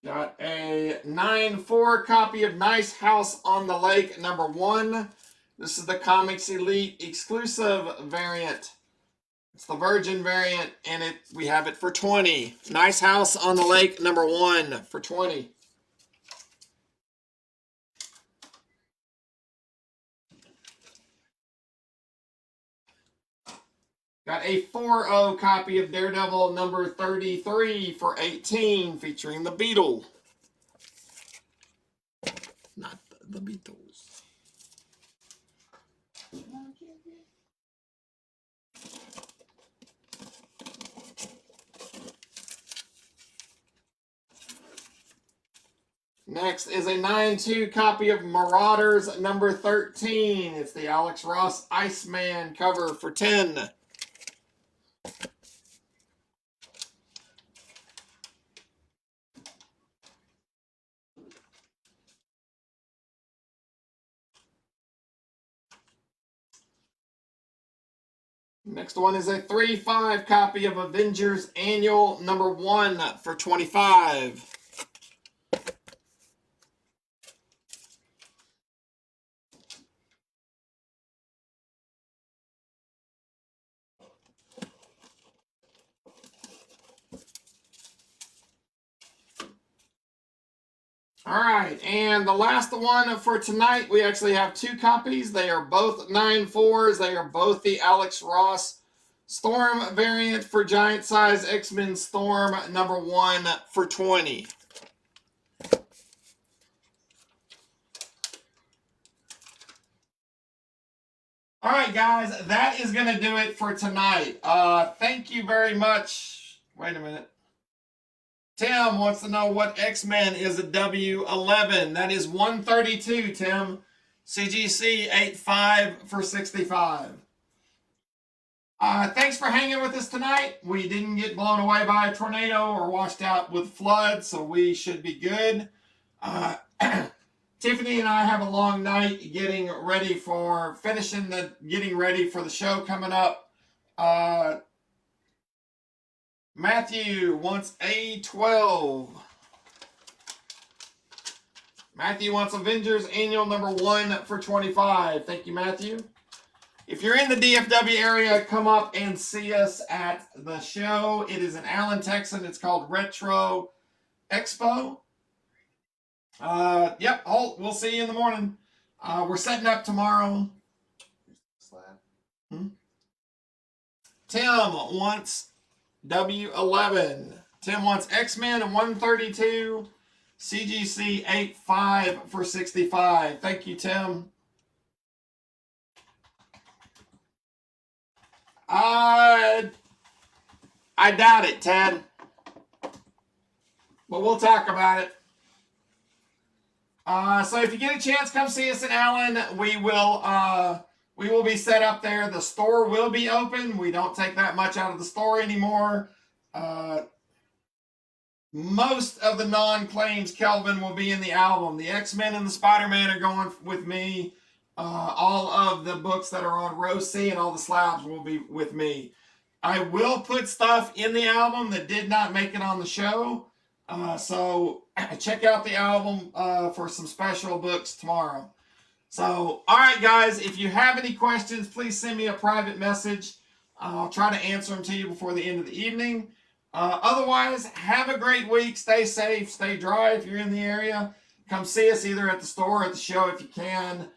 S1: Got a 9.4 copy of Nice House on the Lake number 1. This is the Comics Elite exclusive variant. It's the Virgin variant, and we have it for 20. Nice House on the Lake number 1 for 20. Got a 4.0 copy of Daredevil number 33 for 18, featuring the Beetle. Not the Beatles. Next is a 9.2 copy of Marauders number 13. It's the Alex Ross Iceman cover for 10. Next one is a 3.5 copy of Avengers Annual number 1 for 25. All right, and the last one for tonight, we actually have 2 copies. They are both 9.4s. They are both the Alex Ross Storm variant for Giant Size X-Men Storm #1 for 20. All right, guys, that is going to do it for tonight. Thank you very much. Wait a minute. Tim wants to know what X-Men is a W11. That is 132, Tim. CGC 85 for 65. Thanks for hanging with us tonight. We didn't get blown away by a tornado or washed out with flood, so we should be good. Tiffany and I have a long night getting ready for the show coming up. Matthew wants A12. Matthew wants Avengers Annual #1 for 25. Thank you, Matthew. If you're in the DFW area, come up and see us at the show. It is in Allen, Texas. It's called Retro Expo. Yep, Holt, we'll see you in the morning. We're setting up tomorrow. Tim wants W11. Tim wants X-Men 132. CGC 85 for 65. Thank you, Tim. I doubt it, Ted. But we'll talk about it. So if you get a chance, come see us in Allen. We will be set up there. The store will be open. We don't take that much out of the store anymore. Most of the non-claims Kelvin will be in the album. The X-Men and the Spider-Man are going with me. All of the books that are on row C and all the slabs will be with me. I will put stuff in the album that did not make it on the show. So check out the album for some special books tomorrow. So, all right, guys, if you have any questions, please send me a private message. I'll try to answer them to you before the end of the evening. Otherwise, have a great week. Stay safe. Stay dry if you're in the area. Come see us either at the store or at the show if you can.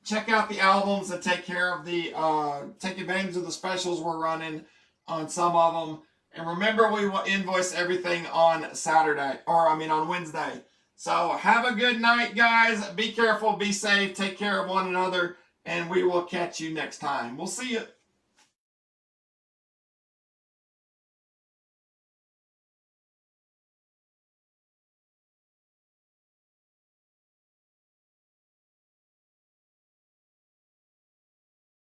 S1: Check out the albums and take advantage of the specials we're running on some of them. And remember, we will invoice everything on Wednesday. So have a good night, guys. Be careful, be safe, take care of one another, and we will catch you next time. We'll see you.